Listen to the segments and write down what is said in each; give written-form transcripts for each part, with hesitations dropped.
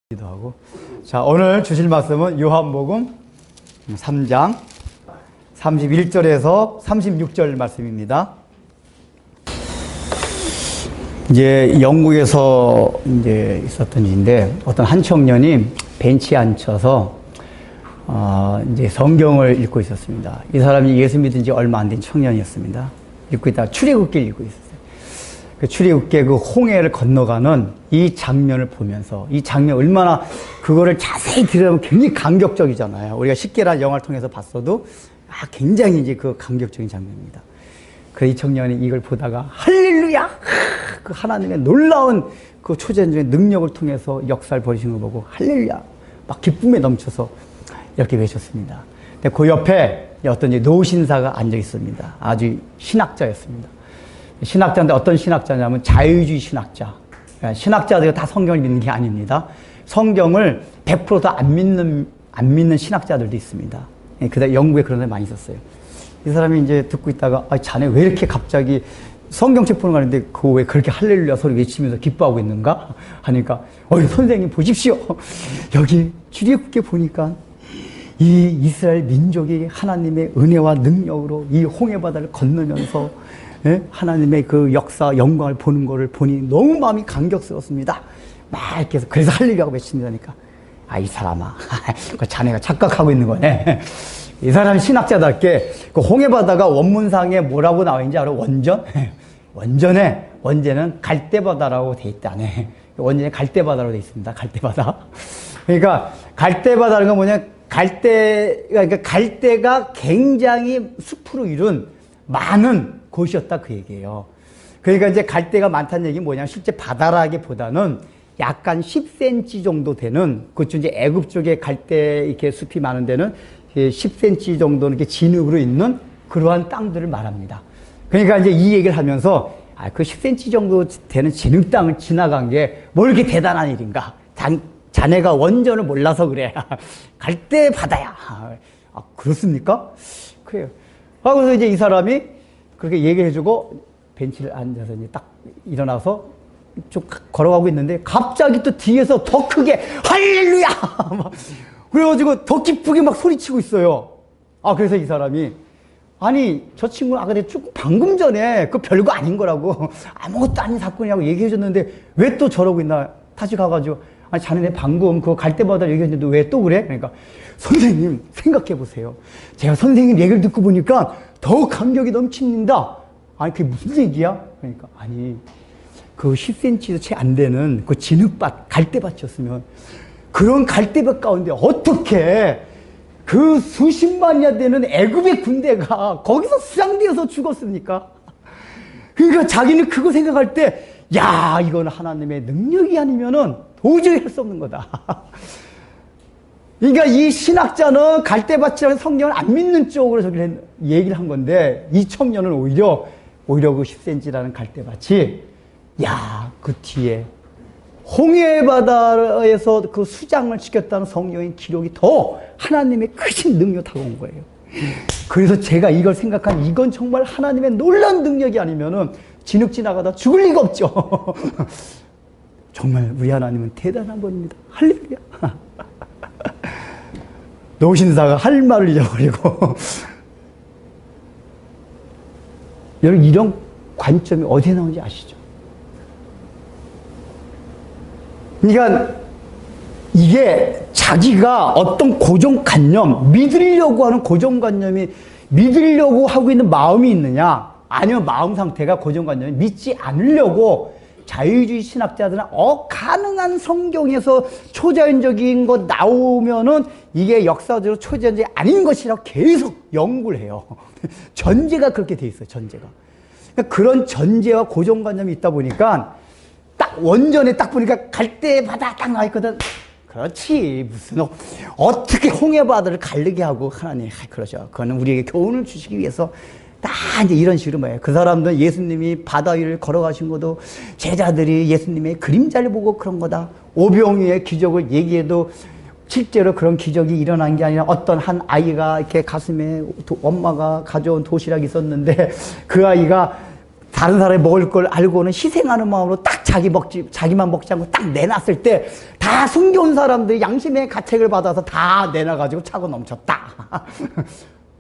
기도 하고. 자, 오늘 주실 말씀은 요한복음 3장 31절에서 36절 말씀입니다. 이제 영국에서 이제 있었던 일인데, 어떤 한 청년이 벤치에 앉혀서 이제 성경을 읽고 있었습니다. 이 사람이 예수 믿은 지 얼마 안 된 청년이었습니다. 읽고 있다가 출애굽기를 읽고 있었어요. 그 출애굽기의 그 홍해를 건너가는 이 장면을 보면서, 이 장면 얼마나 그거를 자세히 들여다보면 굉장히 감격적이잖아요. 우리가 십계라는 영화를 통해서 봤어도 굉장히 이제 그 감격적인 장면입니다. 그 이 청년이 이걸 보다가 할렐루야! 그 하나님의 놀라운 그 초자연적인 능력을 통해서 역사를 벌이신 걸 보고 할렐루야! 막 기쁨에 넘쳐서 이렇게 외쳤습니다. 근데 그 옆에 어떤 이제 노신사가 앉아 있습니다. 아주 신학자였습니다. 신학자인데 어떤 신학자냐면 자유주의 신학자. 신학자들이 다 성경을 믿는 게 아닙니다. 성경을 100% 다 안 믿는 신학자들도 있습니다. 그다음에 영국에 그런 사람이 많이 있었어요. 이 사람이 이제 듣고 있다가, 자네 왜 이렇게 갑자기 성경책 보는 거 아닌데 그거 왜 그렇게 할렐루야 소리 외치면서 기뻐하고 있는가? 하니까, 선생님 보십시오. 여기 출애굽기에 보니까 이 이스라엘 민족이 하나님의 은혜와 능력으로 이 홍해바다를 건너면서 하나님의 그 역사, 영광을 보는 거를 보니 너무 마음이 감격스럽습니다. 막 이렇게 해서, 그래서 할렐루야고 외친다니까. 이 사람아. 자네가 착각하고 있는 거네. 이 사람이 신학자답게 그 홍해바다가 원문상에 뭐라고 나와 있는지 알아? 원전? 원제는 갈대바다라고 돼 있다네. 원전에 갈대바다로 돼 있습니다. 갈대바다. 그러니까 갈대바다는 건 뭐냐? 그러니까 갈대가 굉장히 숲으로 이룬 많은 곳이었다 그 얘기예요. 그러니까 이제 갈대가 많다는 얘기는 뭐냐? 실제 바다라기보다는 약간 10cm 정도 되는, 그쪽 이제 애굽 쪽에 갈대 이렇게 숲이 많은 데는 10cm 정도 이렇게 진흙으로 있는 그러한 땅들을 말합니다. 그러니까 이제 이 얘기를 하면서, 그 10cm 정도 되는 진흙 땅을 지나간 게 뭐 이렇게 대단한 일인가? 자네가 원전을 몰라서 그래. 갈대 바다야. 그렇습니까? 그래요. 그래서 이제 이 사람이 그렇게 얘기해주고 벤치를 앉아서 이제 딱 일어나서 쭉 걸어가고 있는데, 갑자기 또 뒤에서 더 크게 할렐루야! 막 그래가지고 더 기쁘게 막 소리치고 있어요. 그래서 이 사람이, 저 친구는 아까 내가 방금 전에 그 별거 아닌 거라고, 아무것도 아닌 사건이라고 얘기해줬는데 왜 또 저러고 있나? 다시 가가지고, 자네 방금 그 갈대바다 얘기했는데 왜 또 그래? 그러니까, 선생님 생각해 보세요. 제가 선생님 얘기를 듣고 보니까 더 감격이 넘칩니다. 그게 무슨 얘기야? 그러니까, 그 10cm도 채 안 되는 그 진흙밭, 갈대밭이었으면 그런 갈대밭 가운데 어떻게 그 수십만이나 되는 애굽의 군대가 거기서 수장되어서 죽었습니까? 그러니까 자기는 그거 생각할 때, 이건 하나님의 능력이 아니면은 도저히 할 수 없는 거다. 그러니까 이 신학자는 갈대밭이라는 성경을 안 믿는 쪽으로 저기 얘기를 한 건데, 이 청년은 오히려 그 10cm라는 갈대밭이, 그 뒤에 홍해바다에서 그 수장을 지켰다는 성경의 기록이 더 하나님의 크신 능력 다가온 거예요. 그래서 제가 이걸 생각한, 이건 정말 하나님의 놀라운 능력이 아니면은 진흙 지나가다 죽을 리가 없죠. 정말 우리 하나님은 대단한 분입니다. 할렐루야. 노신사가 할 말을 잊어버리고. 여러분, 이런 관점이 어디에 나오는지 아시죠? 그러니까 이게 자기가 어떤 고정관념, 믿으려고 하는 고정관념이, 믿으려고 하고 있는 마음이 있느냐, 아니면 마음 상태가 고정관념이 믿지 않으려고, 자유주의 신학자들은 가능한 성경에서 초자연적인 것 나오면은 이게 역사적으로 초자연적이 아닌 것이라고 계속 연구를 해요. 전제가 그렇게 돼 있어요, 전제가. 그러니까 그런 전제와 고정관념이 있다 보니까, 딱 원전에 딱 보니까 갈대 바다 딱 나와 있거든. 그렇지, 무슨 어떻게 홍해바다를 가르게 하고 하나님, 그러죠. 그거는 우리에게 교훈을 주시기 위해서 다 이제 이런 식으로 뭐예요. 그 사람들은 예수님이 바다 위를 걸어가신 것도 제자들이 예수님의 그림자를 보고 그런 거다. 오병이의 기적을 얘기해도 실제로 그런 기적이 일어난 게 아니라, 어떤 한 아이가 이렇게 가슴에 엄마가 가져온 도시락이 있었는데, 그 아이가 다른 사람이 먹을 걸 알고는 희생하는 마음으로 딱 자기만 먹지 않고 딱 내놨을 때 다 숨겨온 사람들이 양심의 가책을 받아서 다 내놔가지고 차고 넘쳤다.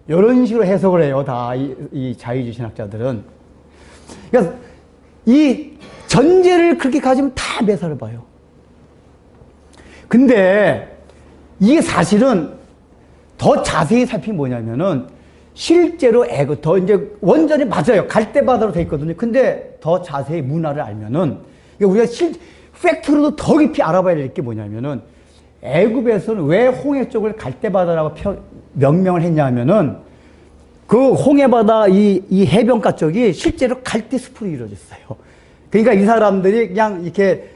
이런 식으로 해석을 해요. 다 이 자유주의 신학자들은. 그러니까 이 전제를 그렇게 가지면 다 매사를 봐요. 근데 이게 사실은 더 자세히 살피면 뭐냐면은 실제로 더 이제 원전이 맞아요. 갈대바다로 돼 있거든요. 근데 더 자세히 문화를 알면은 우리가 팩트로도 더 깊이 알아봐야 될 게 뭐냐면은 애굽에서는 왜 홍해 쪽을 갈대바다라고 명명을 했냐면은 그 홍해바다 이 해변가 쪽이 실제로 갈대 숲으로 이루어졌어요. 그러니까 이 사람들이 그냥 이렇게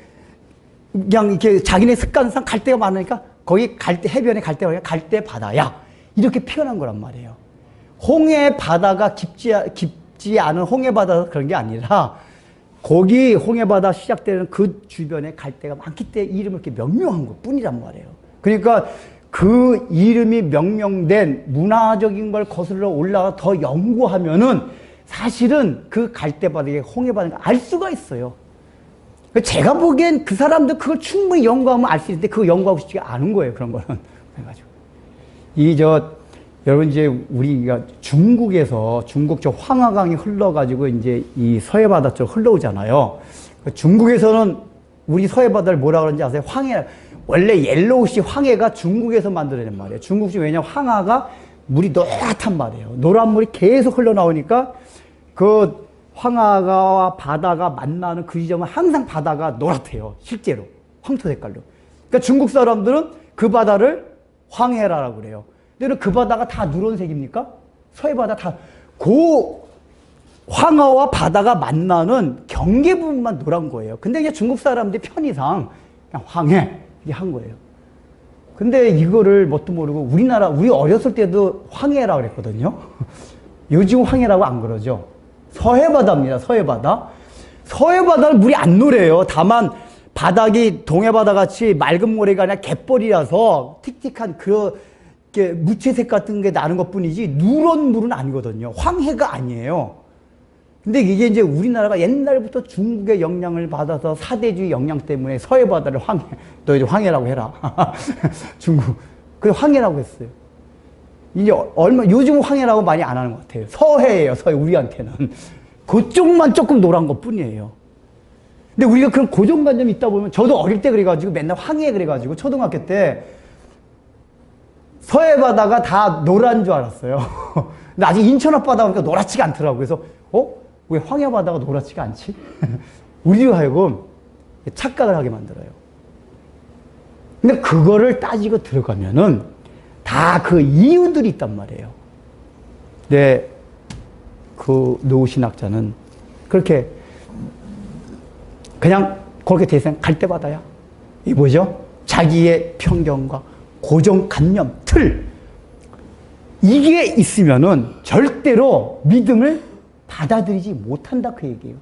자기네 습관상 갈대가 많으니까 거기 해변에 갈대가 갈대바다야. 이렇게 표현한 거란 말이에요. 홍해바다가 깊지 않은 홍해바다가 그런 게 아니라 거기 홍해바다 시작되는 그 주변에 갈대가 많기 때문에 이름을 이렇게 명명한 것 뿐이란 말이에요. 그러니까 그 이름이 명명된 문화적인 걸 거슬러 올라가 더 연구하면은 사실은 그 갈대바다에 홍해바다가 알 수가 있어요. 제가 보기엔 그 사람들 그걸 충분히 연구하면 알 수 있는데 그거 연구하고 싶지가 않은 거예요. 그런 거는. 그래가지고 여러분 이제 우리가 중국 저 황하강이 흘러가지고 이제 이 서해바다 쪽 흘러오잖아요. 중국에서는 우리 서해바다를 뭐라 그러는지 아세요? 황해. 원래 옐로우시 황해가 중국에서 만들어낸 말이에요. 중국식 왜냐면 황하가 물이 노랗단 말이에요. 노란 물이 계속 흘러나오니까 그 황하가와 바다가 만나는 그 지점은 항상 바다가 노랗대요. 실제로. 황토 색깔로. 그러니까 중국 사람들은 그 바다를 황해라라고 그래요. 근데 그 바다가 다 누런색입니까? 서해바다 다. 그 황하와 바다가 만나는 경계 부분만 노란 거예요. 근데 이제 중국 사람들이 편의상 그냥 황해 이렇게 한 거예요. 근데 이거를 뭣도 모르고 우리 어렸을 때도 황해라고 그랬거든요. 요즘 황해라고 안 그러죠. 서해바다입니다. 서해바다. 서해바다는 물이 안 노래요. 다만 바닥이 동해바다 같이 맑은 모래가 아니라 갯벌이라서 틱틱한 무채색 같은 게 나는 것 뿐이지 누런 물은 아니거든요. 황해가 아니에요. 근데 이게 이제 우리나라가 옛날부터 중국의 영향을 받아서 사대주의 영향 때문에 서해바다를 너 이제 황해라고 해라. 중국. 그래서 황해라고 했어요. 이제 요즘 황해라고 많이 안 하는 것 같아요. 서해예요, 서해, 우리한테는. 그쪽만 조금 노란 것 뿐이에요. 근데 우리가 그런 고정관념이 있다 보면, 저도 어릴 때 그래가지고 맨날 황해 그래가지고, 초등학교 때 서해바다가 다 노란 줄 알았어요. 근데 아직 인천 앞바다 보니까 노랗지가 않더라고요. 그래서, 왜 황해바다가 노랗지가 않지? 우리로 하여금 착각을 하게 만들어요. 근데 그거를 따지고 들어가면은 다 그 이유들이 있단 말이에요. 네, 그 노신학자는 그렇게 그냥 그렇게 대생 갈대바다야. 이 뭐죠? 자기의 편견과 고정관념, 틀. 이게 있으면은 절대로 믿음을 받아들이지 못한다 그 얘기예요.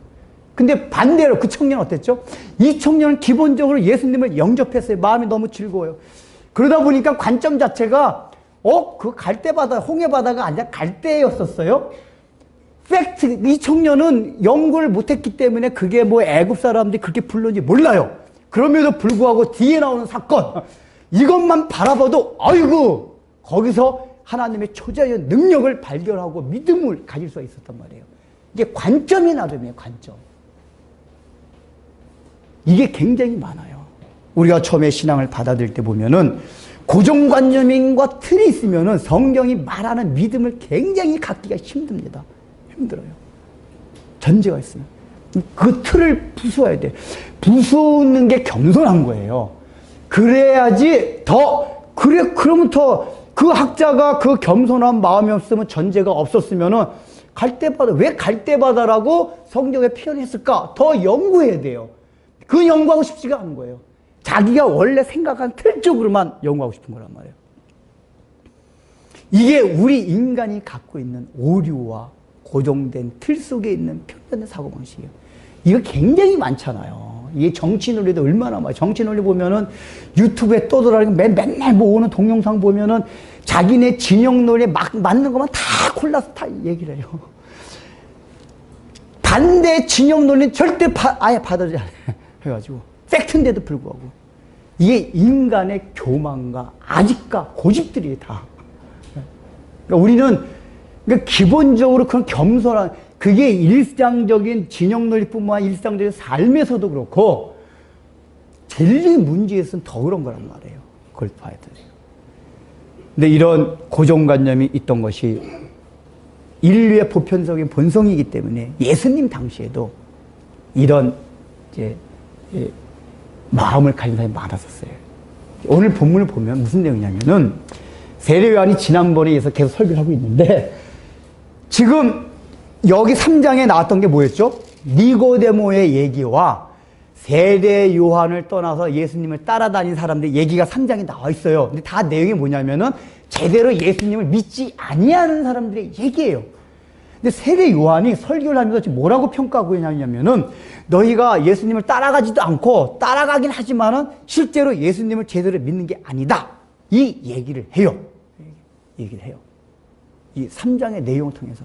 근데 반대로 그 청년은 어땠죠? 이 청년은 기본적으로 예수님을 영접했어요. 마음이 너무 즐거워요. 그러다 보니까 관점 자체가 그 갈대바다, 홍해바다가 아니라 갈대였었어요. 팩트, 이 청년은 연구를 못했기 때문에 그게 뭐 애굽 사람들이 그렇게 불렀는지 몰라요. 그럼에도 불구하고 뒤에 나오는 사건, 이것만 바라봐도 아이고 거기서 하나님의 초자연 능력을 발견하고 믿음을 가질 수가 있었단 말이에요. 이게 관점이 나름이에요. 관점. 이게 굉장히 많아요. 우리가 처음에 신앙을 받아들일 때 보면은 고정관념과 틀이 있으면은 성경이 말하는 믿음을 굉장히 갖기가 힘듭니다. 힘들어요. 전제가 있으면. 그 틀을 부수어야 돼. 부수는 게 겸손한 거예요. 그래야지 그러면 그 학자가 그 겸손한 마음이 없으면 전제가 없었으면은 갈대바다, 왜 갈대바다라고 성경에 표현했을까? 더 연구해야 돼요. 그 연구하고 싶지가 않은 거예요. 자기가 원래 생각한 틀 쪽으로만 연구하고 싶은 거란 말이에요. 이게 우리 인간이 갖고 있는 오류와 고정된 틀 속에 있는 편견의 사고방식이에요. 이거 굉장히 많잖아요. 이게 정치 논리도 얼마나 많아요. 정치 논리 보면은 유튜브에 떠들어가지고 맨날 모으는 동영상 보면은 자기네 진영 논리에 맞는 것만 다 골라서 다 얘기를 해요. 반대 진영 논리는 절대 아예 받아들이지 않아요. 해가지고 팩트인데도 불구하고 이게 인간의 교만과 아집과 고집들이 다. 그러니까 우리는 그러니까 기본적으로 그런 겸손한 그게 일상적인 진영 논리뿐만 아니라 일상적인 삶에서도 그렇고 진리 문제에서는 더 그런 거란 말이에요. 그걸 봐야 돼요. 근데 이런 고정관념이 있던 것이 인류의 보편적인 본성이기 때문에 예수님 당시에도 이런 이제 마음을 가진 사람이 많았었어요. 오늘 본문을 보면 무슨 내용이냐면은 세례 요한이 지난번에 계속 설교를 하고 있는데 지금 여기 3장에 나왔던 게 뭐였죠? 니고데모의 얘기와 세례 요한을 떠나서 예수님을 따라다닌 사람들 얘기가 3장에 나와 있어요. 근데 다 내용이 뭐냐면은 제대로 예수님을 믿지 아니하는 사람들의 얘기예요. 근데 세례 요한이 설교를 하면서 지금 뭐라고 평가하고 있냐면은 너희가 예수님을 따라가지도 않고 따라가긴 하지만은 실제로 예수님을 제대로 믿는 게 아니다. 이 얘기를 해요. 얘기를 해요. 이 3장의 내용을 통해서.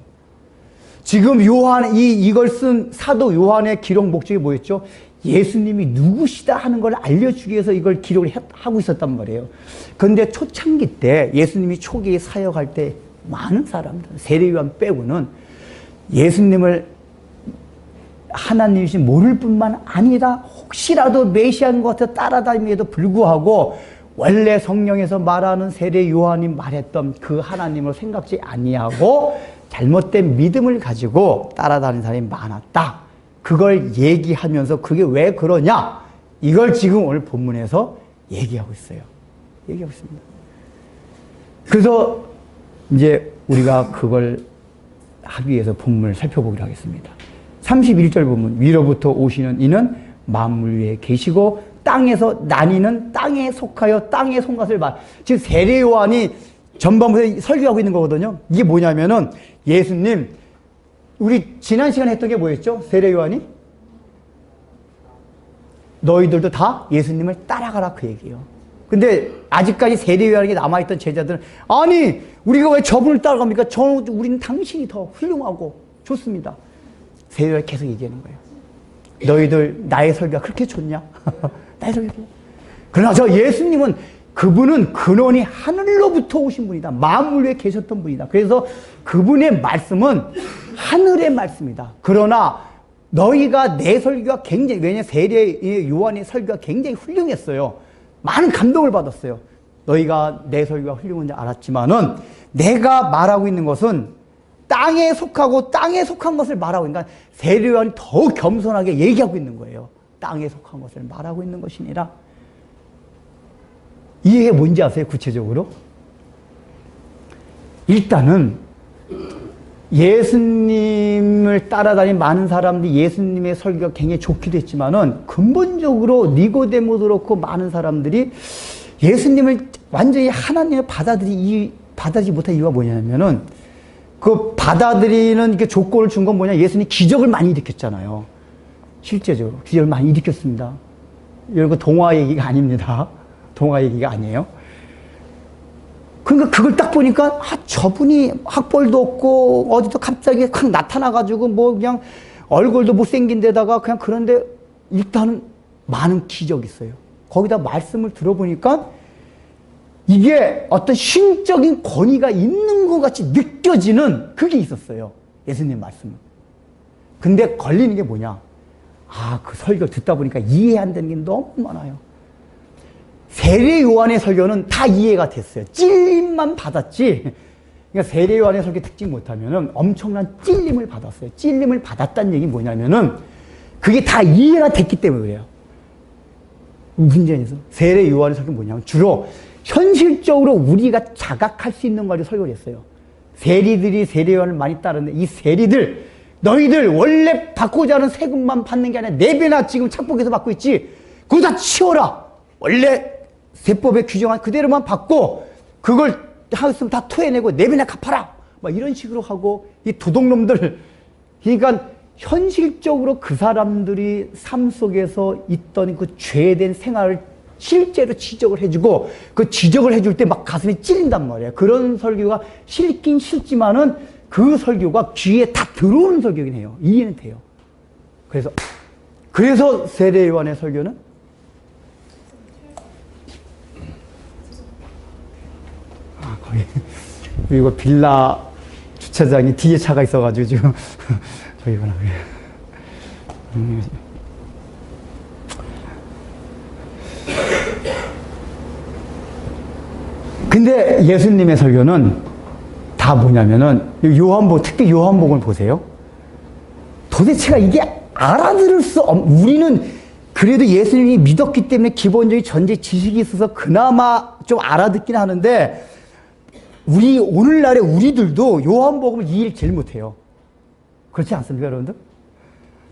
지금 이걸 쓴 사도 요한의 기록 목적이 뭐였죠? 예수님이 누구시다 하는 걸 알려주기 위해서 이걸 기록을 하고 있었단 말이에요. 그런데 초창기 때 예수님이 초기에 사역할 때 많은 사람들, 세례 요한 빼고는 예수님을 하나님이신 모를 뿐만 아니라 혹시라도 메시아인 것 같아 따라다님에도 불구하고 원래 성령에서 말하는 세례 요한이 말했던 그 하나님을 생각지 아니하고 잘못된 믿음을 가지고 따라다니는 사람이 많았다. 그걸 얘기하면서 그게 왜 그러냐? 이걸 지금 오늘 본문에서 얘기하고 있어요. 얘기하고 있습니다. 그래서 이제 우리가 그걸 하기 위해서 본문을 살펴보기로 하겠습니다. 31절 보면 위로부터 오시는 이는 만물 위에 계시고 땅에서 나니는 땅에 속하여 땅의 손맛을 지금 세례 요한이 전반부에 설교하고 있는 거거든요. 이게 뭐냐면은 예수님 우리 지난 시간에 했던 게 뭐였죠? 세례 요한이 너희들도 다 예수님을 따라가라 그 얘기예요. 근데 아직까지 세례 요한에게 남아있던 제자들은 아니 우리가 왜 저분을 따라갑니까? 우리는 당신이 더 훌륭하고 좋습니다. 세례 요한이 계속 얘기하는 거예요. 너희들 나의 설교가 그렇게 좋냐? 나의 설교가. 그러나 저 예수님은 그분은 근원이 하늘로부터 오신 분이다. 만물 위에 계셨던 분이다. 그래서 그분의 말씀은 하늘의 말씀이다. 그러나 너희가 내 설교가 굉장히, 왜냐하면 세례 요한의 설교가 굉장히 훌륭했어요. 많은 감동을 받았어요. 너희가 내 설교가 훌륭한지 알았지만은 내가 말하고 있는 것은 땅에 속하고 땅에 속한 것을 말하고 있는, 그러니까 세례 요한이 더 겸손하게 얘기하고 있는 거예요. 땅에 속한 것을 말하고 있는 것이니라. 이게 뭔지 아세요? 구체적으로? 일단은 예수님을 따라다닌 많은 사람들이 예수님의 설교가 굉장히 좋기도 했지만은 근본적으로 니고데모도 그렇고 많은 사람들이 예수님을 완전히 하나님을 받아들이지 못한 이유가 뭐냐면은 그 받아들이는 그 조건을 준 건 뭐냐? 예수님이 기적을 많이 일으켰잖아요. 실제적으로 기적을 많이 일으켰습니다. 이거 동화 얘기가 아닙니다. 동화 얘기가 아니에요. 그러니까 그걸 딱 보니까 저분이 학벌도 없고 어디도 갑자기 확 나타나가지고 뭐 그냥 얼굴도 못생긴 데다가 그냥 그런데 일단은 많은 기적이 있어요. 거기다 말씀을 들어보니까 이게 어떤 신적인 권위가 있는 것 같이 느껴지는 그게 있었어요. 예수님 말씀은. 근데 걸리는 게 뭐냐? 그 설교 듣다 보니까 이해 안 되는 게 너무 많아요. 세례 요한의 설교는 다 이해가 됐어요. 찔림만 받았지. 그러니까 세례 요한의 설교 특징 못하면은 엄청난 찔림을 받았어요. 찔림을 받았다는 얘기는 뭐냐면은 그게 다 이해가 됐기 때문에 그래요. 문제에서 세례 요한의 설교는 뭐냐면 주로 현실적으로 우리가 자각할 수 있는 걸 설교를 했어요. 세리들이 세례 요한을 많이 따르는데 이 세리들 너희들 원래 받고자 하는 세금만 받는 게 아니라 4배나 지금 착복해서 받고 있지. 그거 다 치워라. 원래 세법에 규정한 그대로만 받고 그걸 하였으면 다 토해내고 4배나 갚아라. 막 이런 식으로 하고 이 도둑놈들. 그러니까 현실적으로 그 사람들이 삶 속에서 있던 그 죄된 생활을 실제로 지적을 해주고 그 지적을 해줄 때 막 가슴이 찔린단 말이에요. 그런 설교가 싫긴 싫지만은 그 설교가 귀에 다 들어오는 설교긴 해요. 이해는 돼요. 그래서 세례 요한의 설교는 거기 그리고 빌라 주차장이 뒤에 차가 있어가지고 지금 저기구나. 근데 예수님의 설교는 다 뭐냐면은 요한복, 특히 요한복음을 보세요. 도대체가 이게 알아들을 수 우리는 그래도 예수님이 믿었기 때문에 기본적인 전제 지식이 있어서 그나마 좀 알아듣긴 하는데 오늘날의 우리들도 요한복음을 이해를 제일 못해요. 그렇지 않습니까, 여러분들?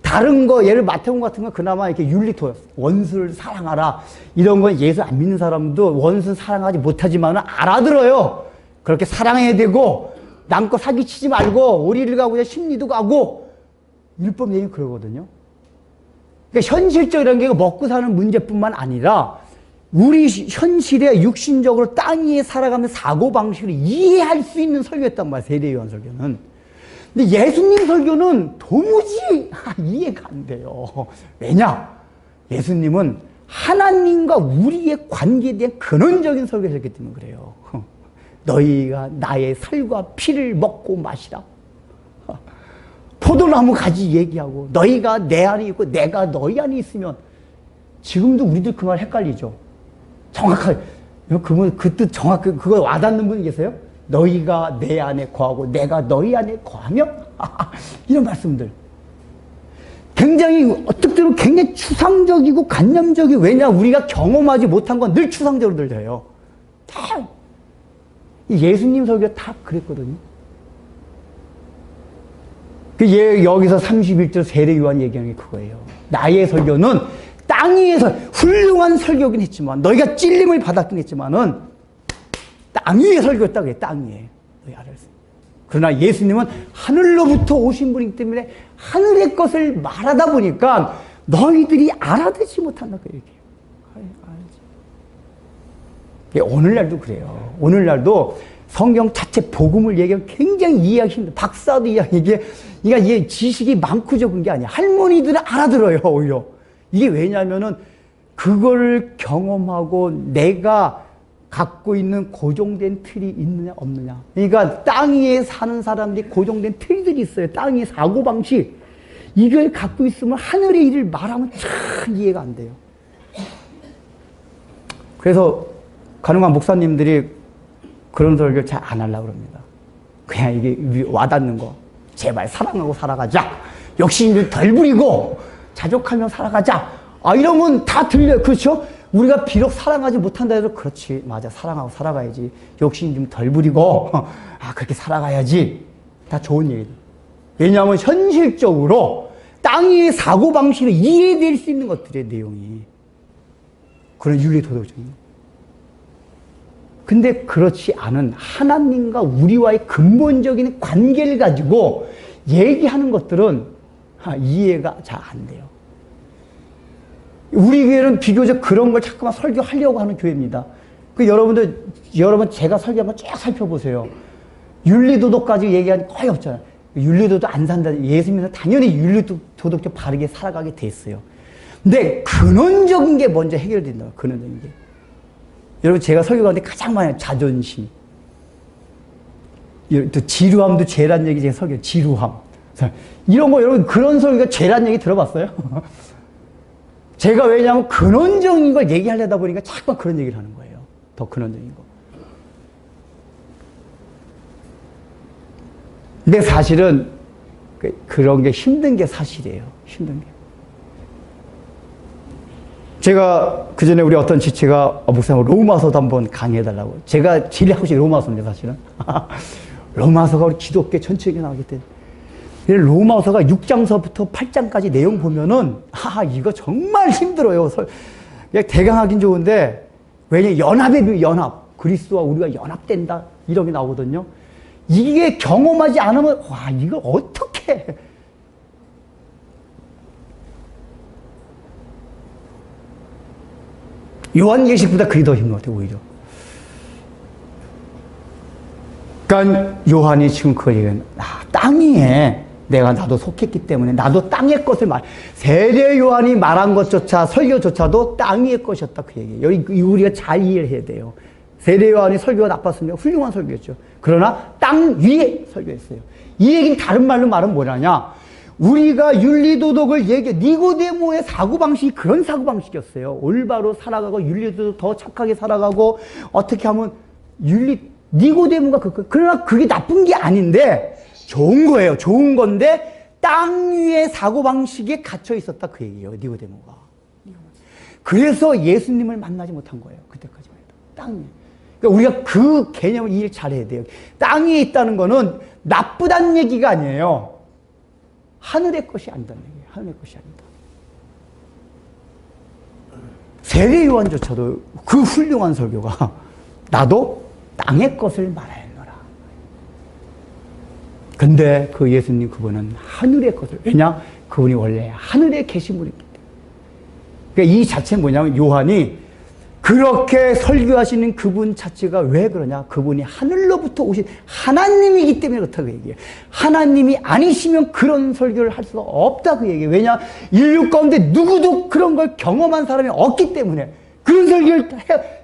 다른 거, 예를 마태복음 같은 거 그나마 이렇게 윤리토, 원수를 사랑하라. 이런 건 예수 안 믿는 사람도 원수 사랑하지 못하지만 알아들어요. 그렇게 사랑해야 되고, 남거 사기치지 말고, 오리를 가고, 심리도 가고, 율법 얘기는 그러거든요. 그러니까 현실적이라는 게 먹고 사는 문제뿐만 아니라, 우리 현실에 육신적으로 땅 위에 살아가는 사고방식을 이해할 수 있는 설교였단 말이에요, 세례요한 설교는. 근데 예수님 설교는 도무지 이해가 안 돼요. 왜냐? 예수님은 하나님과 우리의 관계에 대한 근원적인 설교를 했기 때문에 그래요. 너희가 나의 살과 피를 먹고 마시라. 포도나무 가지 얘기하고 너희가 내 안에 있고 내가 너희 안에 있으면 지금도 우리들 그 말 헷갈리죠. 정확하게 그 뜻 정확하게 그거 와닿는 분이 계세요? 너희가 내 안에 거하고 내가 너희 안에 거하며 이런 말씀들 굉장히 어떻게 보면 굉장히 추상적이고 관념적이고 왜냐 우리가 경험하지 못한 건 늘 추상적으로 들려요. 다 예수님 설교 다 그랬거든요. 여기서 31절 세례 요한 얘기하는 게 그거예요. 나의 설교는 땅 위에서 훌륭한 설교긴 했지만 너희가 찔림을 받았긴 했지만은 땅 위에 설교했다 그래. 땅 위에 너희 알았어. 그러나 예수님은 하늘로부터 오신 분이기 때문에 하늘의 것을 말하다 보니까 너희들이 알아듣지 못한다 그 얘기예요. 오늘날도 그래요. 오늘날도 성경 자체 복음을 얘기하면 굉장히 이해하기 힘들어. 박사도 이게 지식이 많고 적은 게 아니야. 할머니들은 알아들어요, 오히려. 이게 왜냐면은 그걸 경험하고 내가 갖고 있는 고정된 틀이 있느냐, 없느냐. 그러니까 땅 위에 사는 사람들이 고정된 틀들이 있어요. 땅 위의 사고방식. 이걸 갖고 있으면 하늘의 일을 말하면 참 이해가 안 돼요. 그래서 가능한 목사님들이 그런 설교 잘 안 하려고 그럽니다. 그냥 이게 와닿는 거. 제발 사랑하고 살아가자. 욕심 좀 덜 부리고 자족하며 살아가자. 이러면 다 들려요. 그렇죠? 우리가 비록 사랑하지 못한다 해도 그렇지. 맞아. 사랑하고 살아가야지. 욕심 좀 덜 부리고 그렇게 살아가야지. 다 좋은 얘기들. 왜냐하면 현실적으로 땅 위의 사고방식을 이해될 수 있는 것들의 내용이 그런 윤리 도덕적인 거. 근데 그렇지 않은 하나님과 우리와의 근본적인 관계를 가지고 얘기하는 것들은 이해가 잘 안 돼요. 우리 교회는 비교적 그런 걸 자꾸만 설교하려고 하는 교회입니다. 여러분 제가 설교한 거 쫙 살펴보세요. 윤리도덕까지 얘기하는 거의 없잖아요. 윤리도덕 안 산다. 예수님은 당연히 윤리도덕적 바르게 살아가게 돼 있어요. 근데 근원적인 게 먼저 해결된다. 근원적인 게. 여러분 제가 설교 가운데 가장 많이 자존심, 또 지루함도 죄란 얘기 제가 설교 지루함 이런 거 여러분 그런 설교가 죄란 얘기 들어봤어요? 제가 왜냐하면 근원적인 걸 얘기하려다 보니까 자꾸 그런 얘기를 하는 거예요. 더 근원적인 거. 근데 사실은 그런 게 힘든 게 사실이에요. 힘든 게. 제가 그전에 우리 어떤 지체가 목사님 로마서도 한번 강의해달라고. 제가 제일 하고 싶은 게 로마서인데 사실은. 로마서가 우리 기독교 전체에 나오기 때문에. 로마서가 6장서부터 8장까지 내용 보면은 이거 정말 힘들어요. 그냥 대강하긴 좋은데 왜냐 연합. 그리스도와 우리가 연합된다. 이런 게 나오거든요. 이게 경험하지 않으면 이걸 어떻게 해. 요한계시록보다 그게 더 힘든 것 같아요, 오히려. 그러니까 요한이 지금 그걸 얘기하는 땅 위에 나도 속했기 때문에 나도 땅의 것을 세례 요한이 말한 것조차 설교조차도 땅의 것이었다 그 얘기예요. 여기 우리가 잘 이해를 해야 돼요. 세례 요한이 설교가 나빴습니다. 훌륭한 설교였죠. 그러나 땅 위에 설교했어요. 이 얘기는 다른 말로 말하면 뭐냐냐? 우리가 윤리도덕을 니고데모의 사고방식이 그런 사고방식이었어요. 올바로 살아가고 윤리도덕 더 착하게 살아가고 어떻게 하면 니고데모가 그러나 그게 나쁜 게 아닌데 좋은 거예요. 좋은 건데 땅 위의 사고방식에 갇혀 있었다 그 얘기예요. 니고데모가. 그래서 예수님을 만나지 못한 거예요. 그때까지만 해도. 땅 위에. 그러니까 우리가 그 개념을 이해를 잘해야 돼요. 땅 위에 있다는 거는 나쁘다는 얘기가 아니에요. 하늘의 것이 아니다는 얘기예요. 하늘의 것이 아니다. 세례 요한조차도 그 훌륭한 설교가 나도 땅의 것을 말하였노라. 근데 그 예수님 그분은 하늘의 것을, 왜냐? 그분이 원래 하늘에 계신 분이기 때문에. 그러니까 이 자체는 뭐냐면 요한이 그렇게 설교하시는 그분 자체가 왜 그러냐? 그분이 하늘로부터 오신 하나님이기 때문에 그렇다고 얘기해요. 하나님이 아니시면 그런 설교를 할 수가 없다고 얘기해요. 왜냐? 인류 가운데 누구도 그런 걸 경험한 사람이 없기 때문에 그런 설교를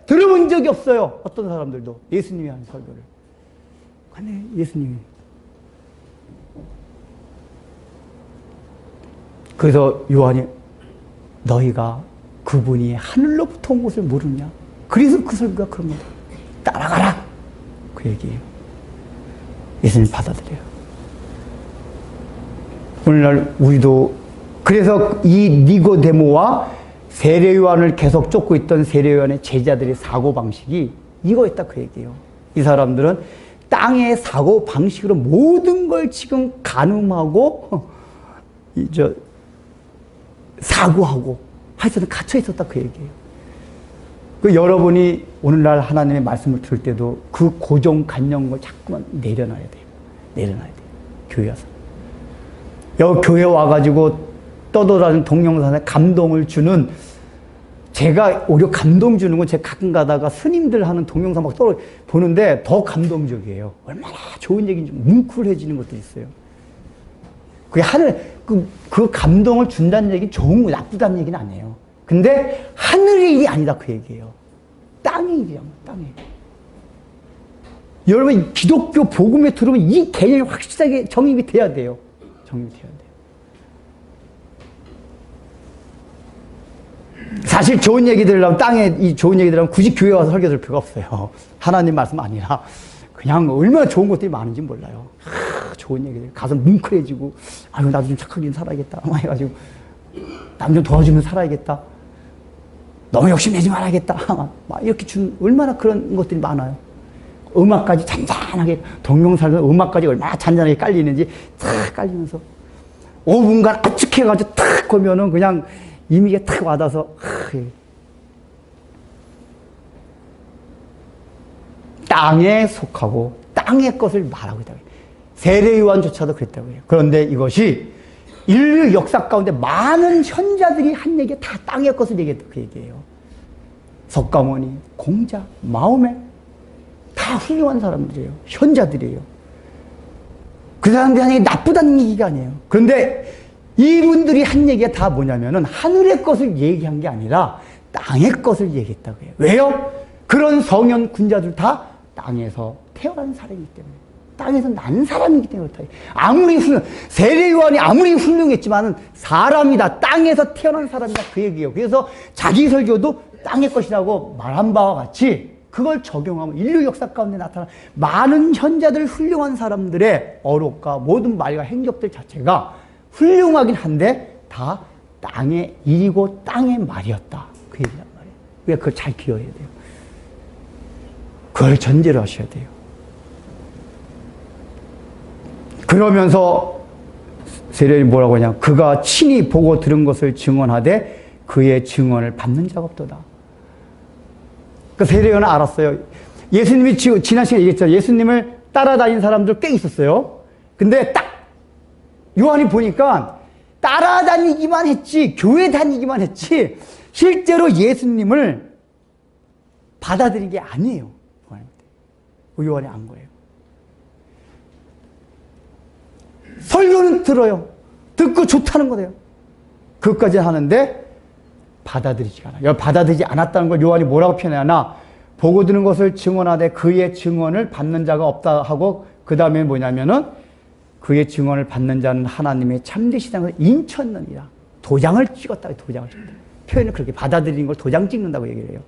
들어본 적이 없어요. 어떤 사람들도. 예수님이 하는 설교를. 근데 예수님이. 그래서 요한이 너희가 그분이 하늘로부터 온 것을 모르냐? 그래서 그 설교가 그런 거다. 따라가라! 그 얘기예요. 예수님 받아들여요. 오늘날 우리도 그래서 이 니고데모와 세례 요한을 계속 쫓고 있던 세례 요한의 제자들의 사고방식이 이거였다 그 얘기예요. 이 사람들은 땅의 사고방식으로 모든 걸 지금 가늠하고 사고하고 하여튼 갇혀 있었다 그 얘기예요. 그 여러분이 오늘날 하나님의 말씀을 들을 때도 그 고정관념을 자꾸만 내려놔야 돼요. 내려놔야 돼요. 교회 와서. 여기 교회 와가지고 떠돌아다니는 동영상에 감동을 주는, 제가 오히려 감동 주는 건 제가 가끔 가다가 스님들 하는 동영상 막 보는데 더 감동적이에요. 얼마나 좋은 얘기인지 뭉클해지는 것도 있어요. 그게 그 감동을 준다는 얘기 좋은 거 나쁘다는 얘기는 아니에요. 근데 하늘의 일이 아니다 그 얘기예요. 땅의 일이야. 땅의 일. 여러분 기독교 복음에 들으면 이 개념이 확실하게 정립이 돼야 돼요. 정립이 돼야 돼요. 사실 좋은 얘기들 하면 이 좋은 얘기들 하면 굳이 교회 와서 설교 들을 필요가 없어요. 하나님 말씀 아니라 그냥 얼마나 좋은 것들이 많은지 몰라요. 좋은 얘기들 가서 뭉클해지고 아유 나도 좀 착하게 살아야겠다 막 해가지고 남 좀 도와주면 살아야겠다. 너무 욕심내지 말아야겠다. 막 이렇게 얼마나 그런 것들이 많아요. 음악까지 잔잔하게 동영상에서 음악까지 얼마나 잔잔하게 깔리는지 탁 깔리면서 5분간 압축해가지고 탁 보면은 그냥 이미지가 탁 와닿아서 땅에 속하고 땅의 것을 말하고 있다고 해요. 세례 요한조차도 그랬다고 해요. 그런데 이것이 인류 역사 가운데 많은 현자들이 한 얘기가 다 땅의 것을 얘기했다고 그 얘기예요. 석가모니, 공자, 마호메 다 훌륭한 사람들이에요. 현자들이에요. 그 사람들이 한 얘기 나쁘다는 얘기가 아니에요. 그런데 이분들이 한 얘기가 다 뭐냐면은 하늘의 것을 얘기한 게 아니라 땅의 것을 얘기했다고 해요. 왜요? 그런 성현 군자들 다 땅에서 태어난 사람이기 때문에. 땅에서 난 사람이기 때문에 그렇다. 세례 요한이 아무리 훌륭했지만은 사람이다. 땅에서 태어난 사람이다. 그 얘기예요. 그래서 자기 설교도 땅의 것이라고 말한 바와 같이 그걸 적용하면 인류 역사 가운데 나타난 많은 현자들 훌륭한 사람들의 어록과 모든 말과 행적들 자체가 훌륭하긴 한데 다 땅의 일이고 땅의 말이었다. 그 얘기란 말이에요. 왜 그걸 잘 기억해야 돼요. 그걸 전제로 하셔야 돼요. 그러면서 세례를 뭐라고 하냐. 그가 친히 보고 들은 것을 증언하되 그의 증언을 받는 자가 없도다. 그 세례요한은 알았어요. 예수님이 지난 시간에 얘기했죠. 예수님을 따라다닌 사람들 꽤 있었어요. 근데 딱 요한이 보니까 따라다니기만 했지 교회 다니기만 했지 실제로 예수님을 받아들인 게 아니에요. 요한이 안 거예요. 설교는 들어요. 듣고 좋다는 거예요. 그것까지 하는데 받아들이지 않아요. 받아들이지 않았다는 걸 요한이 뭐라고 표현하나? 보고 들은 것을 증언하되 그의 증언을 받는 자가 없다 하고 그 다음에 뭐냐면은 그의 증언을 받는 자는 하나님의 참되시다는 걸 인쳤느니라. 도장을 찍었다. 도장을 찍었다. 표현을 그렇게 받아들이는 걸 도장 찍는다고 얘기를 해요.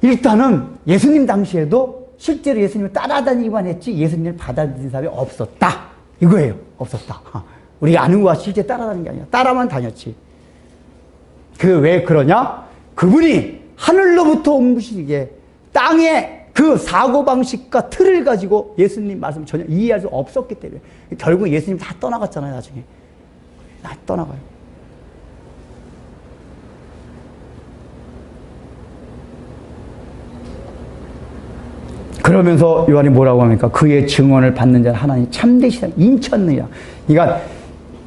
일단은 예수님 당시에도 실제로 예수님을 따라다니기만 했지 예수님을 받아들인 사람이 없었다. 이거예요. 없었다. 우리가 아는 거와 실제 따라다니는 게 아니라 따라만 다녔지. 그 왜 그러냐? 그분이 하늘로부터 온 분이게 땅에 그 사고방식과 틀을 가지고 예수님 말씀 전혀 이해할 수 없었기 때문에 결국 예수님 다 떠나갔잖아요. 나중에 다 떠나가요. 그러면서 요한이 뭐라고 합니까? 그의 증언을 받는 자는 하나님 참되시다 인쳤느냐. 그러니까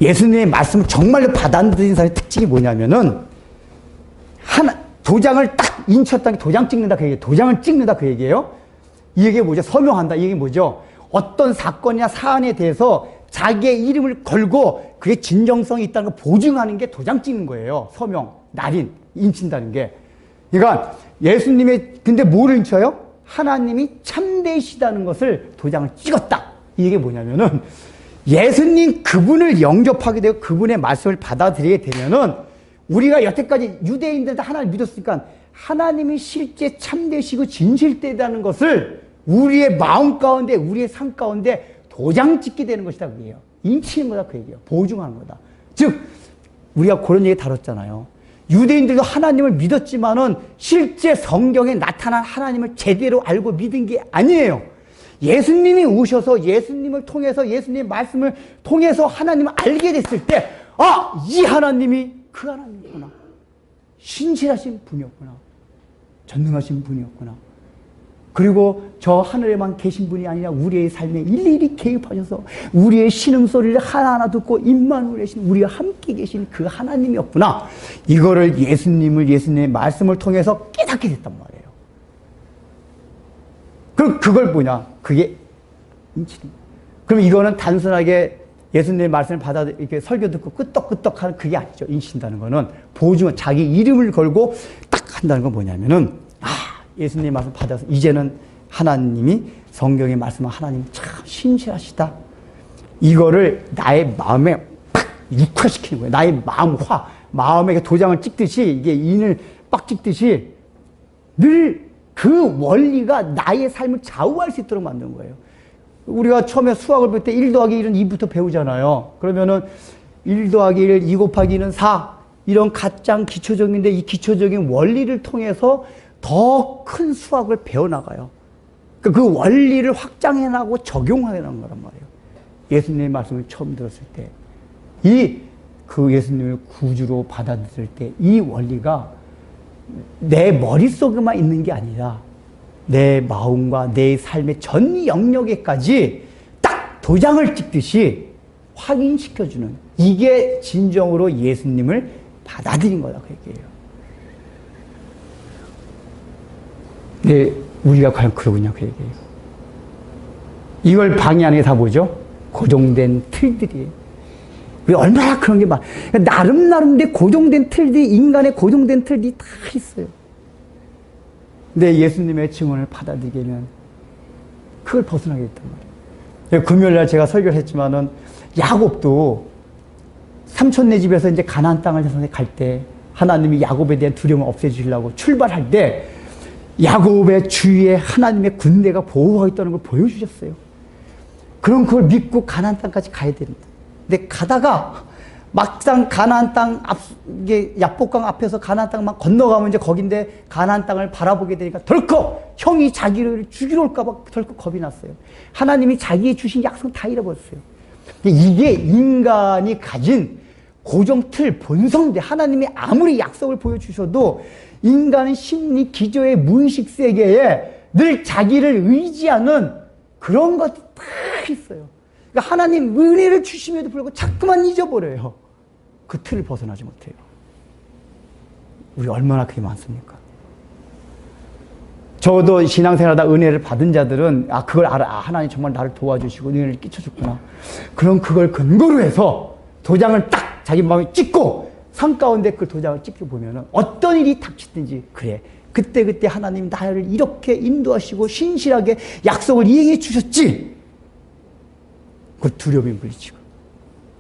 예수님의 말씀을 정말로 받아들인 사람의 특징이 뭐냐면은 도장을 딱 인쳤다는 게 도장 찍는다 그 얘기예요. 도장을 찍는다 그 얘기예요. 이 얘기가 뭐죠? 서명한다. 이 얘기가 뭐죠? 어떤 사건이나 사안에 대해서 자기의 이름을 걸고 그게 진정성이 있다는 걸 보증하는 게 도장 찍는 거예요. 서명, 날인, 인친다는 게. 그러니까 예수님의 근데 뭐를 인쳐요? 하나님이 참되시다는 것을 도장을 찍었다. 이게 뭐냐면은 예수님 그분을 영접하게 되고 그분의 말씀을 받아들이게 되면은 우리가 여태까지 유대인들 다 하나님을 믿었으니까 하나님이 실제 참되시고 진실되다는 것을 우리의 마음 가운데 우리의 삶 가운데 도장 찍게 되는 것이다 그게요. 인치는 거다 그 얘기예요. 보증하는 거다. 즉 우리가 그런 얘기 다뤘잖아요. 유대인들도 하나님을 믿었지만은 실제 성경에 나타난 하나님을 제대로 알고 믿은 게 아니에요. 예수님이 오셔서 예수님을 통해서 예수님의 말씀을 통해서 하나님을 알게 됐을 때 이 하나님이 그 하나님이구나. 신실하신 분이었구나. 전능하신 분이었구나. 그리고 저 하늘에만 계신 분이 아니라 우리의 삶에 일일이 개입하셔서 우리의 신음소리를 하나하나 듣고 임마누엘 계신 우리와 함께 계신 그 하나님이었구나. 이거를 예수님의 말씀을 통해서 깨닫게 됐단 말이에요. 그럼 그걸 뭐냐? 그게 인치는 거예요. 그럼 이거는 단순하게 예수님의 말씀을 받아 이렇게 설교 듣고 끄떡끄떡 하는 그게 아니죠. 인친다는 거는 보증은 자기 이름을 걸고 딱 한다는 건 뭐냐면은 예수님의 말씀 받아서 이제는 하나님이 성경에 말씀한 하나님 참 신실하시다. 이거를 나의 마음에 팍 육화시키는 거예요. 나의 마음에 도장을 찍듯이 이게 인을 빡 찍듯이 늘 그 원리가 나의 삶을 좌우할 수 있도록 만든 거예요. 우리가 처음에 수학을 배울 때 1 더하기 1은 2부터 배우잖아요. 그러면은 1 더하기 1, 2 곱하기 2는 4 이런 가장 기초적인데 이 기초적인 원리를 통해서 더 큰 수학을 배워나가요. 그 원리를 확장해나가고 적용해 나가는 거란 말이에요. 예수님의 말씀을 처음 들었을 때 그 예수님을 구주로 받아들일 때 이 원리가 내 머릿속에만 있는 게 아니라 내 마음과 내 삶의 전 영역에까지 딱 도장을 찍듯이 확인시켜주는 이게 진정으로 예수님을 받아들인 거다 그 얘기예요. 네, 우리가 과연 그러구나 그 얘기예요. 이걸 방해하는 게 다 뭐죠? 고정된 틀들이에요. 우리 얼마나 그런 게 나름나름대 고정된 틀들이 인간의 고정된 틀들이 다 있어요. 근데 예수님의 증언을 받아들이게 되면 그걸 벗어나게 됐단 말이에요. 금요일날 제가 설교를 했지만은 야곱도 삼촌네 집에서 이제 가나안 땅을 갈 때 하나님이 야곱에 대한 두려움을 없애주시려고 출발할 때 야곱의 주위에 하나님의 군대가 보호하고 있다는 걸 보여주셨어요. 그럼 그걸 믿고 가나안 땅까지 가야 됩니다. 근데 가다가 막상 가나안 땅 이게 약복강 앞에서 가나안 땅만 건너가면 이제 거긴데 가나안 땅을 바라보게 되니까 덜컥 형이 자기를 죽이러 올까봐 덜컥 겁이 났어요. 하나님이 자기의 주신 약속 다 잃어버렸어요. 이게 인간이 가진 고정 틀, 본성인데 하나님이 아무리 약속을 보여주셔도 인간은 심리 기저의 무의식 세계에 늘 자기를 의지하는 그런 것들이 다 있어요. 그러니까 하나님 은혜를 주심에도 불구하고 자꾸만 잊어버려요. 그 틀을 벗어나지 못해요. 우리 얼마나 그게 많습니까? 저도 신앙생활하다 은혜를 받은 자들은 그걸 알아. 하나님 정말 나를 도와주시고 은혜를 끼쳐줬구나. 그럼 그걸 근거로 해서 도장을 딱 자기 마음에 찍고 산 가운데 그 도장을 찍혀 보면은 어떤 일이 닥치든지 그래. 그때 하나님 나를 이렇게 인도하시고 신실하게 약속을 이행해 주셨지. 그 두려움이 물리치고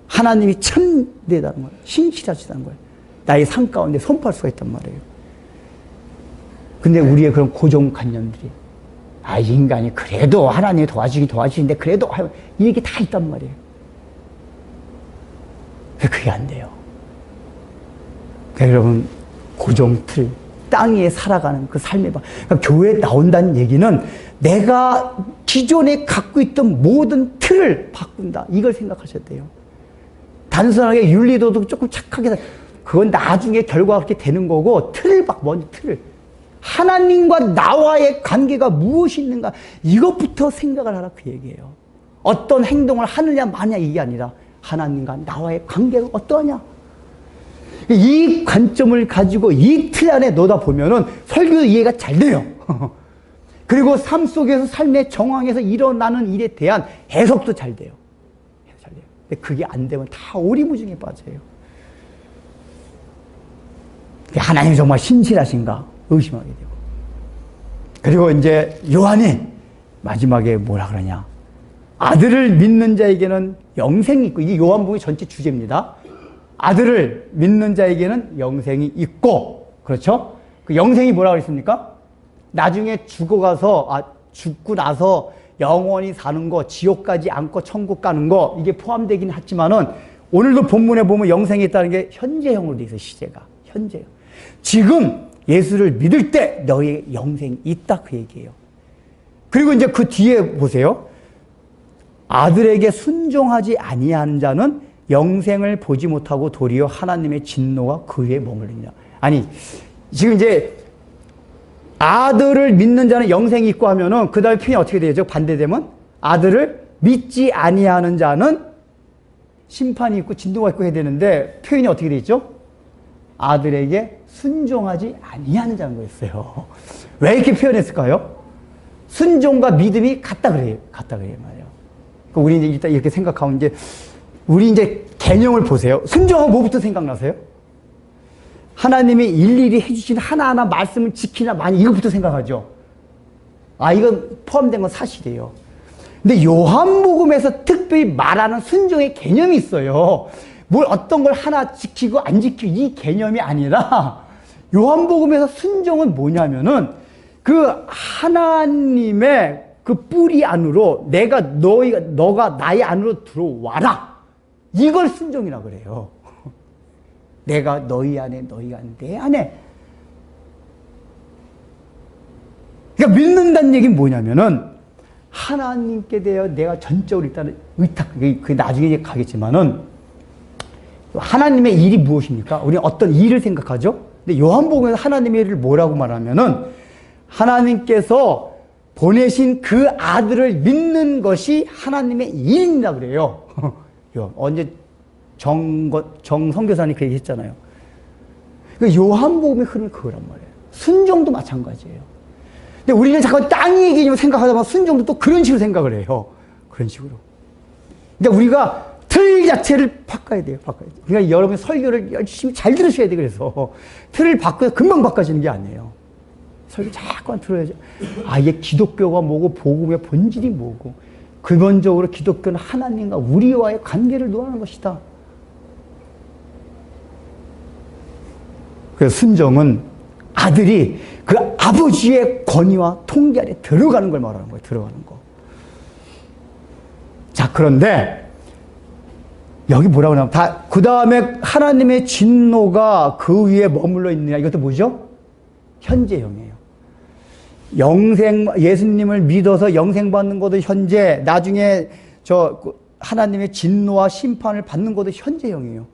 하나님이 참되다는 거예요. 신실하시다는 거예요. 나의 삶 가운데 선포할 수가 있단 말이에요. 근데 우리의 그런 고정관념들이 인간이 그래도 하나님이 도와주시는데 그래도 이게 다 있단 말이에요. 그게 안 돼요. 그러니까 여러분 고정틀 땅 위에 살아가는 그 삶의 방. 그러니까 교회에 나온다는 얘기는 내가 기존에 갖고 있던 모든 틀을 바꾼다. 이걸 생각하셔야 돼요. 단순하게 윤리도도 조금 착하게 그건 나중에 결과가 그렇게 되는 거고 먼저 틀을 하나님과 나와의 관계가 무엇이 있는가 이것부터 생각을 하라 그 얘기예요. 어떤 행동을 하느냐 마냐 이게 아니라 하나님과 나와의 관계가 어떠하냐 이 관점을 가지고 이 틀 안에 넣다 보면은 설교도 이해가 잘 돼요. 그리고 삶 속에서 삶의 정황에서 일어나는 일에 대한 해석도 잘 돼요. 근데 그게 안 되면 다 오리무중에 빠져요. 하나님이 정말 신실하신가 의심하게 되고. 그리고 이제 요한이 마지막에 뭐라 그러냐. 아들을 믿는 자에게는 영생이 있고, 이게 요한복음의 전체 주제입니다. 아들을 믿는 자에게는 영생이 있고, 그렇죠? 그 영생이 뭐라고 그랬습니까? 나중에 죽고 나서 영원히 사는 거, 지옥 가지 않고 천국 가는 거, 이게 포함되긴 했지만은, 오늘도 본문에 보면 영생이 있다는 게 현재형으로 돼 있어요, 시제가. 현재형. 지금 예수를 믿을 때 너희의 영생이 있다, 그 얘기예요. 그리고 이제 그 뒤에 보세요. 아들에게 순종하지 아니하는 자는 영생을 보지 못하고 도리어 하나님의 진노가 그 위에 머물리냐. 아니, 지금 이제 아들을 믿는 자는 영생이 있고 하면은 그 다음에 표현이 어떻게 되죠? 반대되면 아들을 믿지 아니하는 자는 심판이 있고 진노가 있고 해야 되는데 표현이 어떻게 되어 있죠? 아들에게 순종하지 아니하는 자는 거였어요. 왜 이렇게 표현했을까요? 순종과 믿음이 같다 그래요. 같다 그래요 말이에요. 우리 이제 일단 이렇게 생각하면 우리 이제 개념을 보세요. 순종하고 뭐부터 생각나세요? 하나님이 일일이 해주신 하나하나 말씀을 지키나 많이 이것부터 생각하죠. 이건 포함된 건 사실이에요. 근데 요한복음에서 특별히 말하는 순종의 개념이 있어요. 어떤 걸 하나 지키고 안 지키고 이 개념이 아니라 요한복음에서 순종은 뭐냐면은 그 하나님의 그 뿌리 안으로 너가 나의 안으로 들어와라. 이걸 순종이라고 그래요. 내가 너희 안에, 너희가 내 안에. 그러니까 믿는다는 얘기는 뭐냐면은 하나님께 대하여 내가 전적으로 일단은 그게 나중에 이제 가겠지만은 하나님의 일이 무엇입니까? 우리는 어떤 일을 생각하죠? 근데 요한복음에서 하나님의 일을 뭐라고 말하면은 하나님께서 보내신 그 아들을 믿는 것이 하나님의 일이라 그래요. 언제 정 선교사님 그 얘기 했잖아요. 그러니까 요한복음의 흐름이 그거란 말이에요. 순종도 마찬가지예요. 근데 우리는 자꾸 땅 얘기 생각하다 보면 순종도 또 그런 식으로 생각을 해요. 그런 식으로. 그러니까 우리가 틀 자체를 바꿔야 돼요. 그러니까 여러분 설교를 열심히 잘 들으셔야 돼요. 그래서 틀을 바꿔서 금방 바꿔지는 게 아니에요. 설교 자꾸만 들어야죠. 이게 기독교가 뭐고 복음의 본질이 뭐고 근본적으로 기독교는 하나님과 우리와의 관계를 논하는 것이다. 그래서 순종은 아들이 그 아버지의 권위와 통제 아래 들어가는 걸 말하는 거예요. 들어가는 거. 자, 그런데 여기 뭐라고 나오면 그 다음에 하나님의 진노가 그 위에 머물러 있느냐. 이것도 뭐죠? 현재형이에요. 예수님을 믿어서 영생 받는 것도 현재, 나중에 하나님의 진노와 심판을 받는 것도 현재형이에요.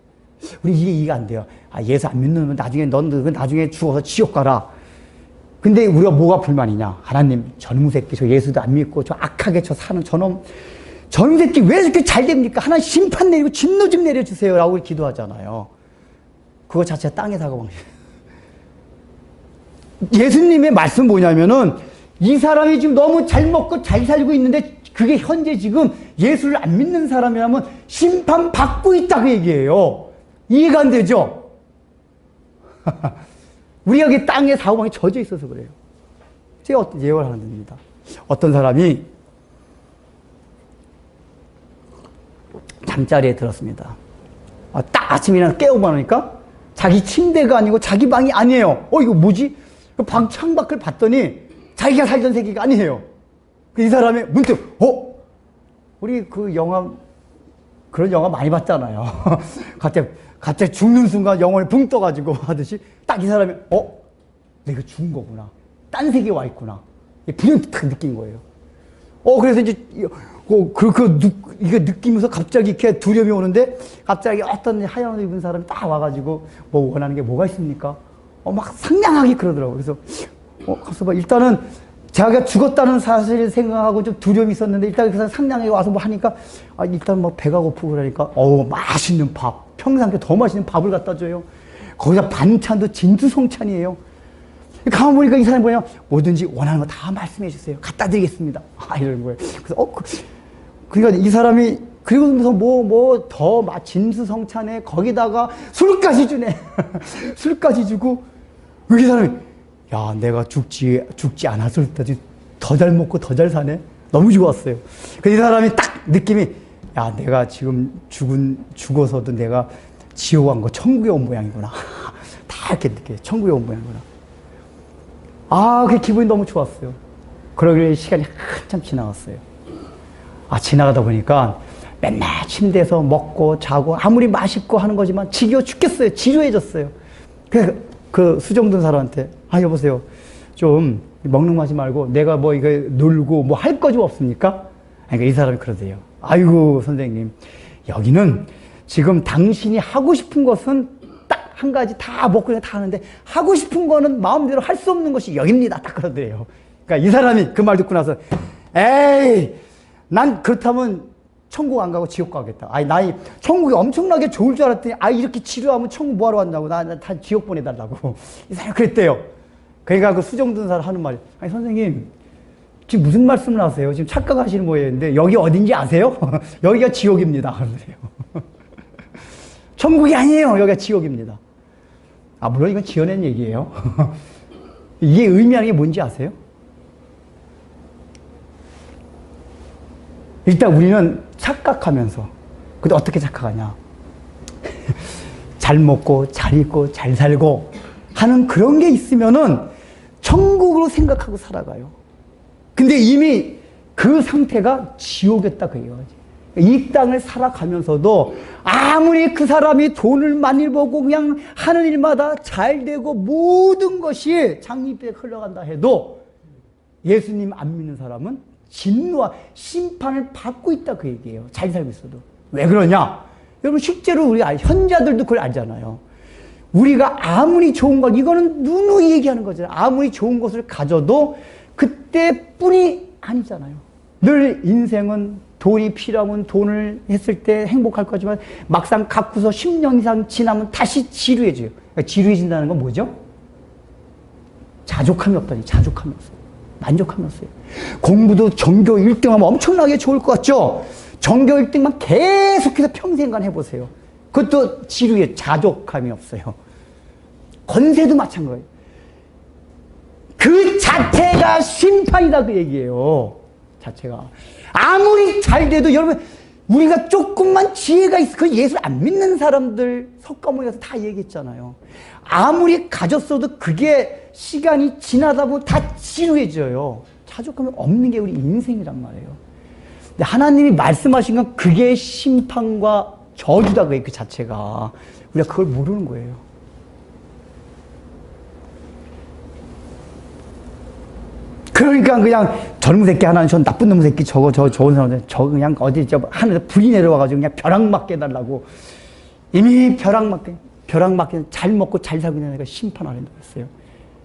우리 이게 이해가 안 돼요. 예수 안 믿는 넌 나중에 죽어서 지옥 가라. 근데 우리가 뭐가 불만이냐? 하나님, 저놈 새끼, 저 예수도 안 믿고, 저 악하게 사는 저놈 새끼 왜 이렇게 잘 됩니까? 하나님 심판 내리고 진노 좀 내려주세요. 라고 기도하잖아요. 그거 자체가 땅의 사고방식. 예수님의 말씀은 뭐냐면은, 이 사람이 지금 너무 잘 먹고 잘 살고 있는데 그게 현재 지금 예수를 안 믿는 사람이라면 심판받고 있다 그 얘기예요. 이해가 안 되죠? 우리가 그 땅에 사고방에 젖어 있어서 그래요. 제가 어떤 예언을 하는 겁니다. 어떤 사람이 잠자리에 들었습니다. 딱 아침에 일어나 깨우고 나니까 자기 침대가 아니고 자기 방이 아니에요. 이거 뭐지? 방 창밖을 봤더니 자기가 살던 세계가 아니에요. 이 사람이 문득 우리 그 영화 그런 영화 많이 봤잖아요. 갑자기 죽는 순간 영혼이 붕 떠가지고 하듯이 딱 이 사람이 내가 죽은 거구나. 딴 세계에 와 있구나. 분명히 딱 느낀 거예요. 그래서 이제 이거 느끼면서 갑자기 이렇게 두려움이 오는데 갑자기 어떤 하얀 옷 입은 사람이 딱 와가지고 뭐 원하는 게 뭐가 있습니까? 막 상냥하게 그러더라고요. 그래서 가서 봐. 일단은 자기가 죽었다는 사실을 생각하고 좀 두려움이 있었는데 일단 그 사람 상냥하게 와서 뭐 하니까 일단 뭐 배가 고프고 그러니까 맛있는 밥, 평상시에 더 맛있는 밥을 갖다 줘요. 거기다 반찬도 진수성찬이에요. 가만 보니까 이 사람이 뭐냐, 뭐든지 원하는 거 다 말씀해 주세요. 갖다 드리겠습니다. 이러는 거예요. 그래서 그러니까 이 사람이 그리고서 뭐 더 진수성찬에 거기다가 술까지 주네. 술까지 주고 이 사람이 야, 내가 죽지 않았을 때도 더 잘 먹고 더 잘 사네. 너무 좋았어요. 이 사람이 딱 느낌이 야, 내가 지금 죽어서도 내가 지옥 간 거 천국에 온 모양이구나. 다 이렇게 느껴요. 천국에 온 모양이구나. 그 기분이 너무 좋았어요. 그러길래 시간이 한참 지나갔어요. 지나가다 보니까 맨날 침대에서 먹고 자고 아무리 맛있고 하는 거지만 지겨워 죽겠어요. 지루해졌어요. 그래서 그 수정든 사람한테 여보세요. 좀 먹는 거 하지 말고 내가 뭐 이거 놀고 뭐 할 거 좀 없습니까? 그러니까 이 사람이 그러대요. 아이고 선생님, 여기는 지금 당신이 하고 싶은 것은 딱 한 가지 다 먹고 다 하는데 하고 싶은 거는 마음대로 할 수 없는 것이 여기입니다. 딱 그러대요. 그러니까 이 사람이 그 말 듣고 나서 에이, 난 그렇다면 천국 안 가고 지옥 가겠다. 나 천국이 엄청나게 좋을 줄 알았더니 이렇게 지루하면 천국 뭐하러 왔냐고. 나 다 지옥 보내달라고. 이 사람이 그랬대요. 그러니까 그 수정든 사람 하는 말이 선생님 지금 무슨 말씀을 하세요? 지금 착각하시는 모양인데 여기 어딘지 아세요? 여기가 지옥입니다. 그러세요. 천국이 아니에요. 여기가 지옥입니다. 물론 이건 지어낸 얘기예요. 이게 의미하는 게 뭔지 아세요? 일단 우리는 착각하면서, 근데 어떻게 착각하냐? 잘 먹고 잘 입고 잘 살고 하는 그런 게 있으면은 천국으로 생각하고 살아가요. 근데 이미 그 상태가 지옥이었다 그 얘기죠. 이 땅을 살아가면서도 아무리 그 사람이 돈을 많이 벌고 그냥 하는 일마다 잘 되고 모든 것이 장밋빛에 흘러간다 해도 예수님 안 믿는 사람은 진노와 심판을 받고 있다 그 얘기예요. 잘 살고 있어도. 왜 그러냐? 여러분 실제로 우리 현자들도 그걸 알잖아요. 우리가 아무리 좋은 걸, 이거는 누누이 얘기하는 거잖아요. 아무리 좋은 것을 가져도 그때뿐이 아니잖아요. 늘 인생은 돈이 필요하면 돈을 했을 때 행복할 거지만 막상 갖고서 10년 이상 지나면 다시 지루해져요. 그러니까 지루해진다는 건 뭐죠? 자족함이 없다니. 자족함이 없어요. 만족함이 없어요. 공부도 전교 1등하면 엄청나게 좋을 것 같죠? 전교 1등만 계속해서 평생간 해보세요. 그것도 지루해. 자족함이 없어요. 권세도 마찬가지예요. 그 자체가 심판이다 그 얘기예요. 자체가. 아무리 잘 돼도 여러분 우리가 조금만 지혜가 있어. 그 예수를 안 믿는 사람들 석가모니 가서 다 얘기했잖아요. 아무리 가졌어도 그게 시간이 지나다 보면 다 지루해져요. 자족감이 없는 게 우리 인생이란 말이에요. 근데 하나님이 말씀하신 건 그게 심판과 저주다 그 자체가. 우리가 그걸 모르는 거예요. 그러니까 그냥 젊은 새끼 하나는 저 나쁜 놈 새끼 저거 좋은 사람들 저거 그냥 어디 하늘에서 불이 내려와가지고 그냥 벼락 맞게 해달라고. 이미 벼락 맞게 잘 먹고 잘 살고 있는 애가 심판 안 한다고 했어요.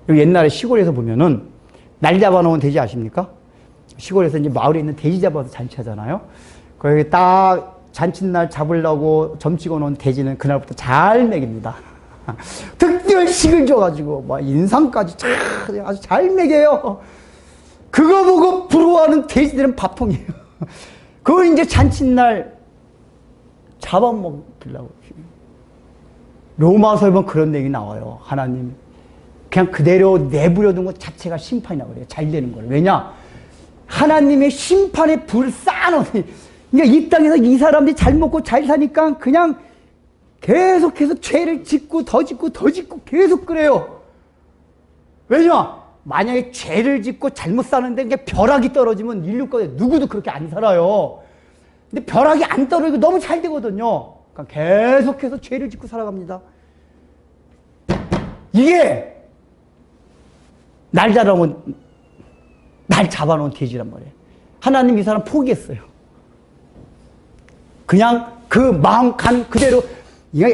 옛날에 시골에서 보면은 날 잡아놓은 돼지 아십니까? 시골에서 이제 마을에 있는 돼지 잡아서 잔치하잖아요. 거기 딱 잔칫날 잡으려고 점 찍어놓은 돼지는 그날부터 잘 먹입니다. 특별식을 줘가지고 막 인삼까지 아주 잘 먹여요. 그거 보고 부러워하는 돼지들은 밥통이에요. 그거 이제 잔칫날 잡아먹으려고. 로마서에 보면 그런 얘기 나와요. 하나님 그냥 그대로 내버려둔 것 자체가 심판이라고 그래요. 잘 되는 거예요. 왜냐? 하나님의 심판의 불을 쌓아놓으니, 그러니까 이 땅에서 이 사람들이 잘 먹고 잘 사니까 그냥 계속해서 죄를 짓고 더 짓고 더 짓고 계속 그래요. 왜냐? 만약에 죄를 짓고 잘못 사는데 그냥 벼락이 떨어지면 인류 가운데 누구도 그렇게 안 살아요. 근데 벼락이 안 떨어지고 너무 잘 되거든요. 그러니까 계속해서 죄를 짓고 살아갑니다. 이게 날 잡아놓은 돼지란 말이에요. 하나님 이 사람 포기했어요. 그냥 그 마음 간 그대로.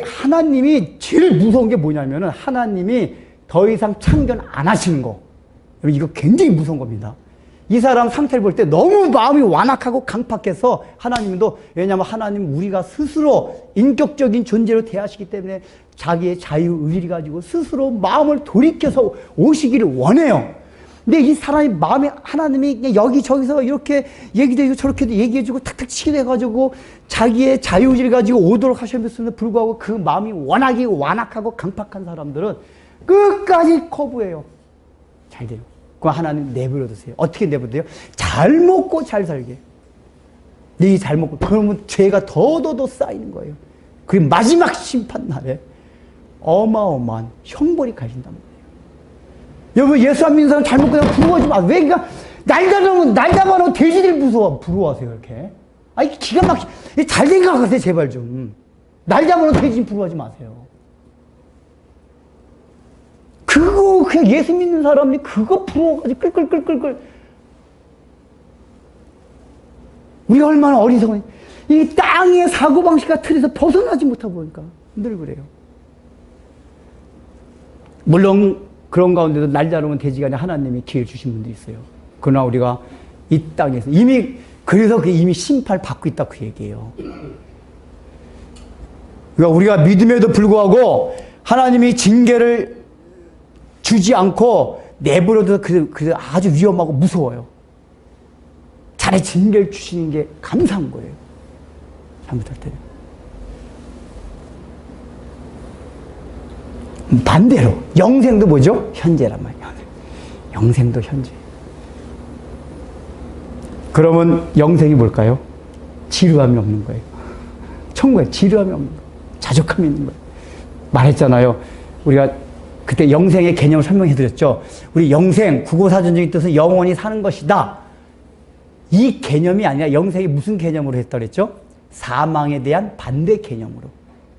하나님이 제일 무서운 게 뭐냐면은 하나님이 더 이상 참견 안 하시는 거. 이거 굉장히 무서운 겁니다. 이 사람 상태를 볼 때 너무 마음이 완악하고 강팍해서 하나님도, 왜냐하면 하나님 우리가 스스로 인격적인 존재로 대하시기 때문에 자기의 자유의지를 가지고 스스로 마음을 돌이켜서 오시기를 원해요. 근데 이 사람이 마음에 하나님이 그냥 여기저기서 이렇게 얘기도 해주고 저렇게도 얘기해주고 탁탁 치기도 해가지고 자기의 자유의지를 가지고 오도록 하셨음에도 불구하고 그 마음이 워낙에 완악하고 강팍한 사람들은 끝까지 거부해요. 잘 돼요. 그럼 하나님 내버려두세요. 어떻게 내버려둬요? 잘 먹고 잘 살게. 네 잘 먹고 그러면 죄가 더더더 쌓이는 거예요. 그 마지막 심판 날에 어마어마한 형벌이 가신단 말이에요. 여러분 예수 안 믿는 사람 잘 먹고 그냥 부러워하지 마. 왜 그러니까 날 잡아놓은 돼지들 부러워하세요 이렇게. 아이 기가 막히 잘 생각하세요 제발 좀. 날 잡아놓은 돼지 부러워하지 마세요. 그거 그냥 예수 믿는 사람이 그거 부러워가지고 끌끌끌끌끌. 우리가 얼마나 어리석은, 이 땅의 사고방식과 틀에서 벗어나지 못하고 보니까 늘 그래요. 물론 그런 가운데도 날 잡아놓은 돼지가 아니라 하나님이 기회를 주신 분도 있어요. 그러나 우리가 이 땅에서 그래서 이미 심판을 받고 있다 그 얘기예요. 그러니까 우리가 믿음에도 불구하고 하나님이 징계를 주지 않고 내버려둬도 그 아주 위험하고 무서워요. 차라리 징계를 주시는 게 감사한 거예요. 잘못할 때. 반대로 영생도 뭐죠? 현재란 말이야. 영생도 현재. 그러면 영생이 뭘까요? 지루함이 없는 거예요. 천국에 지루함이 없는 거예요. 자족함이 있는 거예요. 말했잖아요. 우리가 그때 영생의 개념을 설명해 드렸죠. 우리 영생, 국어사전적인 뜻은 영원히 사는 것이다. 이 개념이 아니라 영생이 무슨 개념으로 했다 그랬죠? 사망에 대한 반대 개념으로.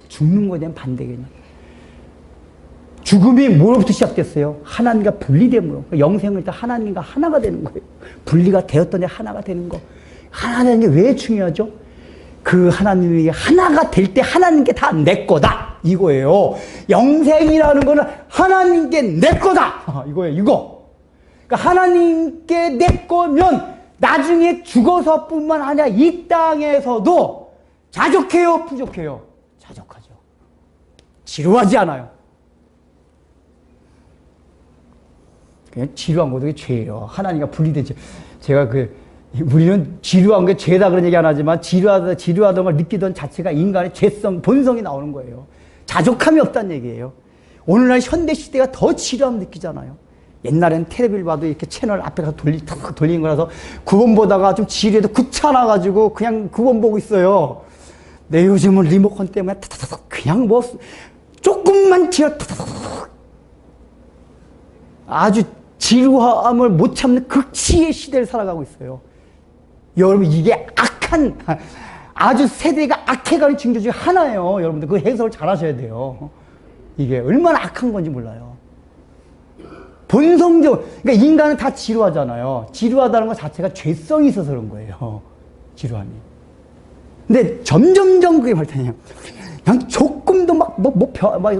죽는 것에 대한 반대 개념. 죽음이 뭐로부터 시작됐어요? 하나님과 분리됨으로. 영생은 일단 하나님과 하나가 되는 거예요. 분리가 되었더니 하나가 되는 거. 하나 되는 게 왜 중요하죠? 그 하나님이 하나가 될 때 하나님께 다 내 거다. 이거예요. 영생이라는 거는 하나님께 내 거다. 이거예요. 이거. 그러니까 하나님께 내 거면 나중에 죽어서뿐만 아니라 이 땅에서도 자족해요? 부족해요? 자족하죠. 지루하지 않아요. 그냥 지루한 것도 죄예요. 하나님과 분리된 죄. 제가 우리는 지루한 게 죄다 그런 얘기 안 하지만 지루하던 걸 느끼던 자체가 인간의 죄성, 본성이 나오는 거예요. 자족함이 없다는 얘기예요. 오늘날 현대시대가 더 지루함 느끼잖아요. 옛날엔 텔레비를 봐도 이렇게 채널 앞에 가서 돌리는 거라서 9번 보다가 좀 지루해도 귀찮아가지고 그냥 9번 보고 있어요. 내 요즘은 리모컨 때문에 그냥 뭐 조금만 아주 지루함을 못 참는 극치의 시대를 살아가고 있어요. 여러분 이게 악한, 아주 세대가 악해가는 징조 중에 하나예요. 여러분들 그 해석을 잘 하셔야 돼요. 이게 얼마나 악한 건지 몰라요. 본성적, 그러니까 인간은 다 지루하잖아요. 지루하다는 것 자체가 죄성이 있어서 그런 거예요. 지루함이. 근데 점점점 그게 발전해요. 그냥 조금도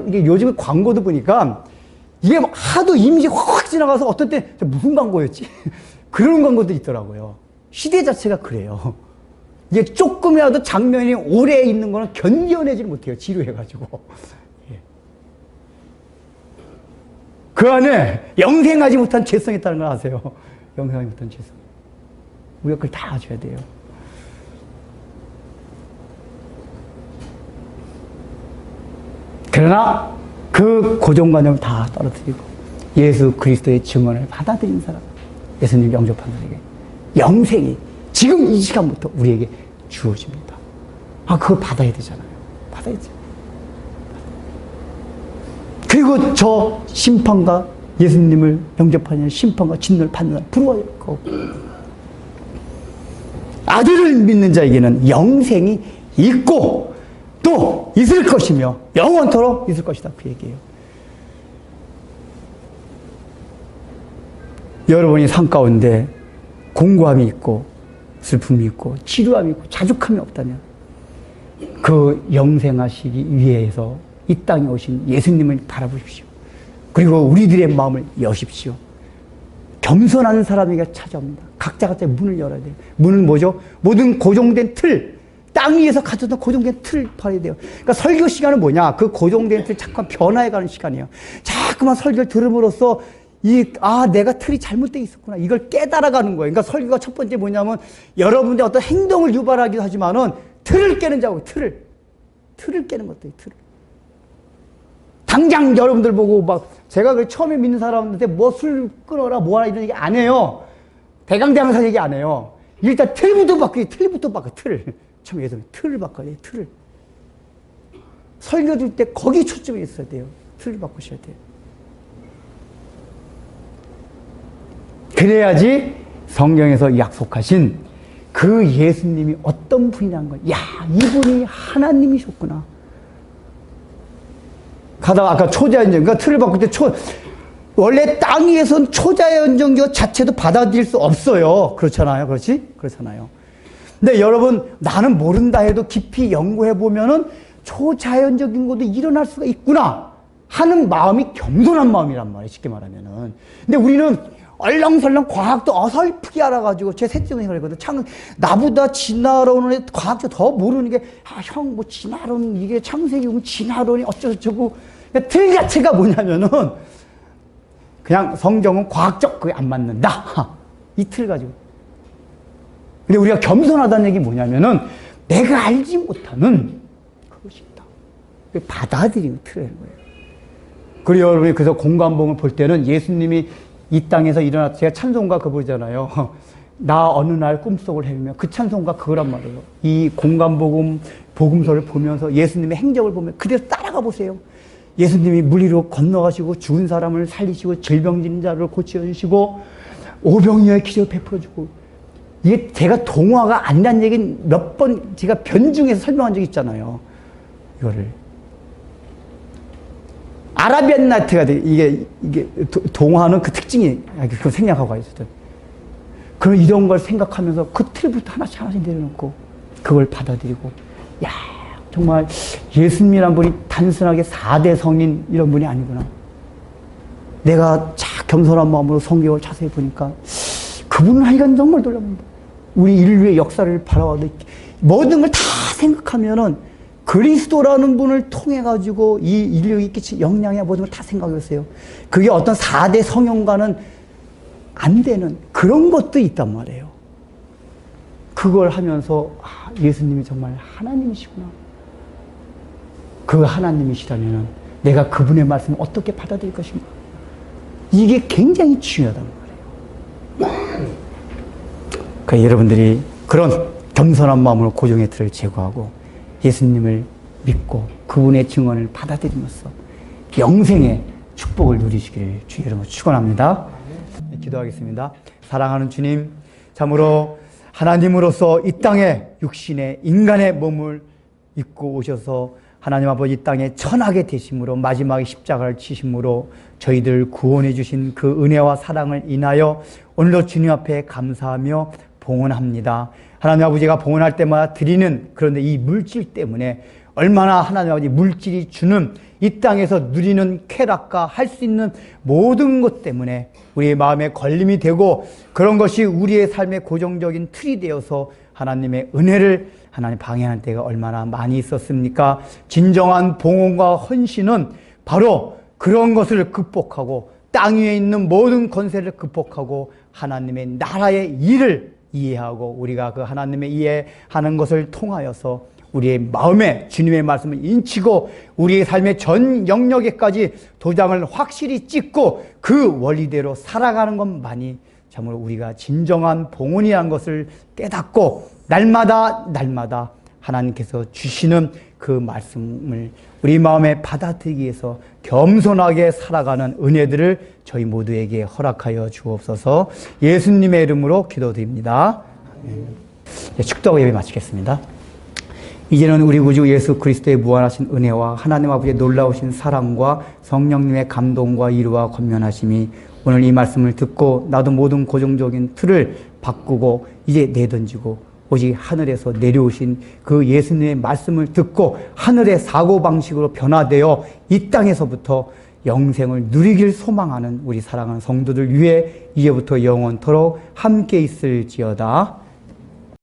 이게 요즘에 광고도 보니까 이게 하도 이미지 확 지나가서 어떤 때 무슨 광고였지? 그런 광고도 있더라고요. 시대 자체가 그래요. 이게 조금이라도 장면이 오래 있는 거는 견뎌내지 못해요. 지루해가지고. 예. 그 안에 영생하지 못한 죄성이 있다는 걸 아세요. 영생하지 못한 죄성. 우리가 그걸 다 아셔야 돼요. 그러나 그 고정관념을 다 떨어뜨리고 예수 그리스도의 증언을 받아들인 사람, 예수님 영접한 자에게 영생이 지금 이 시간부터 우리에게 주어집니다. 그걸 받아야 되잖아요. 받아야지. 그리고 저 심판과 예수님을 영접하는 심판과 진노를 받는 날 부러워할 거고, 아들을 믿는 자에게는 영생이 있고 또 있을 것이며 영원토록 있을 것이다. 그 얘기예요. 여러분이 삶 가운데 공고함이 있고 슬픔이 있고 지루함이 있고 자족함이 없다면 그 영생하시기 위해서 이 땅에 오신 예수님을 바라보십시오. 그리고 우리들의 마음을 여십시오. 겸손한 사람에게 찾아옵니다. 각자 문을 열어야 돼요. 문은 뭐죠? 모든 고정된 틀, 땅 위에서 가졌던 고정된 틀을 봐야 돼요. 그러니까 설교 시간은 뭐냐? 그 고정된 틀 자꾸만 변화해가는 시간이에요. 자꾸만 설교를 들음으로써 내가 틀이 잘못되어 있었구나. 이걸 깨달아가는 거예요. 그러니까 설교가 첫 번째 뭐냐면 여러분의 어떤 행동을 유발하기도 하지만은 틀을 깨는 자고 틀을 깨는 것도 틀을. 당장 여러분들 보고 막 제가 처음에 믿는 사람한테 뭐 술 끊어라 뭐하라 이런 얘기 안 해요. 대강대강사 얘기 안 해요. 일단 틀부터 바꿔요. 틀을. 처음에 예전에 틀을 바꿔야 돼요. 틀을. 설교 줄 때 거기 초점이 있어야 돼요. 틀을 바꾸셔야 돼요. 그래야지 성경에서 약속하신 그 예수님이 어떤 분이라는 걸, 이분이 하나님이셨구나. 가다가 아까 초자연정, 그러니까 틀을 바꿀 때 원래 땅 위에서는 초자연정교 자체도 받아들일 수 없어요. 그렇잖아요. 그렇잖아요. 근데 여러분, 나는 모른다 해도 깊이 연구해보면은 초자연적인 것도 일어날 수가 있구나 하는 마음이 겸손한 마음이란 말이에요. 쉽게 말하면은. 근데 우리는 얼렁설렁 과학도 어설프게 알아가지고, 제 셋째 동생이 그랬거든. 나보다 진화론에 과학적 더 모르는 게, 형, 진화론, 이게 창세기, 진화론이 어쩌고저쩌고. 그러니까 틀 자체가 뭐냐면은, 그냥 성경은 과학적 그게 안 맞는다. 이 틀 가지고. 근데 우리가 겸손하다는 얘기 뭐냐면은, 내가 알지 못하는 그것이 있다. 받아들이는 틀이라는 거예요. 그리고 여러분이 그래서 공관복음을 볼 때는 예수님이 이 땅에서 일어났, 제가 찬송가 그거 보잖아요. 나 어느 날 꿈속을 헤매며, 그 찬송가 그거란 말이에요. 이 공관복음, 복음서를 보면서 예수님의 행적을 보면 그대로 따라가 보세요. 예수님이 물 위로 건너가시고 죽은 사람을 살리시고 질병진 자를 고쳐주시고 오병이어의 기적을 베풀어주고, 이게 제가 동화가 아니란 얘기는 몇 번 제가 변중해서 설명한 적이 있잖아요. 이거를. 아라비안 나이트가 돼. 이게 동화는 그 특징이, 그걸 생략하고 가있어요. 그럼 이런 걸 생각하면서 그 틀부터 하나씩 내려놓고, 그걸 받아들이고, 정말 예수님이란 분이 단순하게 4대 성인 이런 분이 아니구나. 내가 겸손한 마음으로 성경을 자세히 보니까, 그분은 하여간 정말 놀랍니다. 우리 인류의 역사를 바라봐도 모든 걸 다 생각하면은, 그리스도라는 분을 통해가지고 이 인류에 끼친 영향이야 모든 걸 다 생각했어요. 그게 어떤 4대 성형과는 안 되는 그런 것도 있단 말이에요. 그걸 하면서 예수님이 정말 하나님이시구나. 그 하나님이시라면 내가 그분의 말씀을 어떻게 받아들일 것인가. 이게 굉장히 중요하단 말이에요. 그러니까 여러분들이 그런 겸손한 마음으로 고정의 틀을 제거하고 예수님을 믿고 그분의 증언을 받아들이면서 영생의 축복을 누리시기를 주의 이름으로 축원합니다. 기도하겠습니다. 사랑하는 주님, 참으로 하나님으로서 이 땅에 육신의 인간의 몸을 입고 오셔서 하나님 아버지 이 땅에 천하게 되심으로 마지막에 십자가를 치심으로 저희들 구원해 주신 그 은혜와 사랑을 인하여 오늘도 주님 앞에 감사하며 봉헌합니다. 하나님 아버지가 봉헌할 때마다 드리는, 그런데 이 물질 때문에 얼마나 하나님 아버지 물질이 주는 이 땅에서 누리는 쾌락과 할 수 있는 모든 것 때문에 우리의 마음에 걸림이 되고, 그런 것이 우리의 삶의 고정적인 틀이 되어서 하나님의 은혜를 하나님 방해하는 때가 얼마나 많이 있었습니까? 진정한 봉헌과 헌신은 바로 그런 것을 극복하고 땅 위에 있는 모든 권세를 극복하고 하나님의 나라의 일을 이해하고 우리가 그 하나님의 이해하는 것을 통하여서 우리의 마음에 주님의 말씀을 인치고 우리의 삶의 전 영역에까지 도장을 확실히 찍고 그 원리대로 살아가는 것만이 참으로 우리가 진정한 봉헌이라는 것을 깨닫고 날마다 하나님께서 주시는 그 말씀을 우리 마음에 받아들이기 위해서 겸손하게 살아가는 은혜들을 저희 모두에게 허락하여 주옵소서. 예수님의 이름으로 기도드립니다. 축도하고 예배 마치겠습니다. 이제는 우리 구주 예수 그리스도의 무한하신 은혜와 하나님 아버지의 놀라우신 사랑과 성령님의 감동과 위로와 권면하심이 오늘 이 말씀을 듣고 나도 모든 고정적인 틀을 바꾸고 이제 내던지고 오직 하늘에서 내려오신 그 예수님의 말씀을 듣고 하늘의 사고방식으로 변화되어 이 땅에서부터 영생을 누리길 소망하는 우리 사랑하는 성도들 위해 이제부터 영원토록 함께 있을지어다.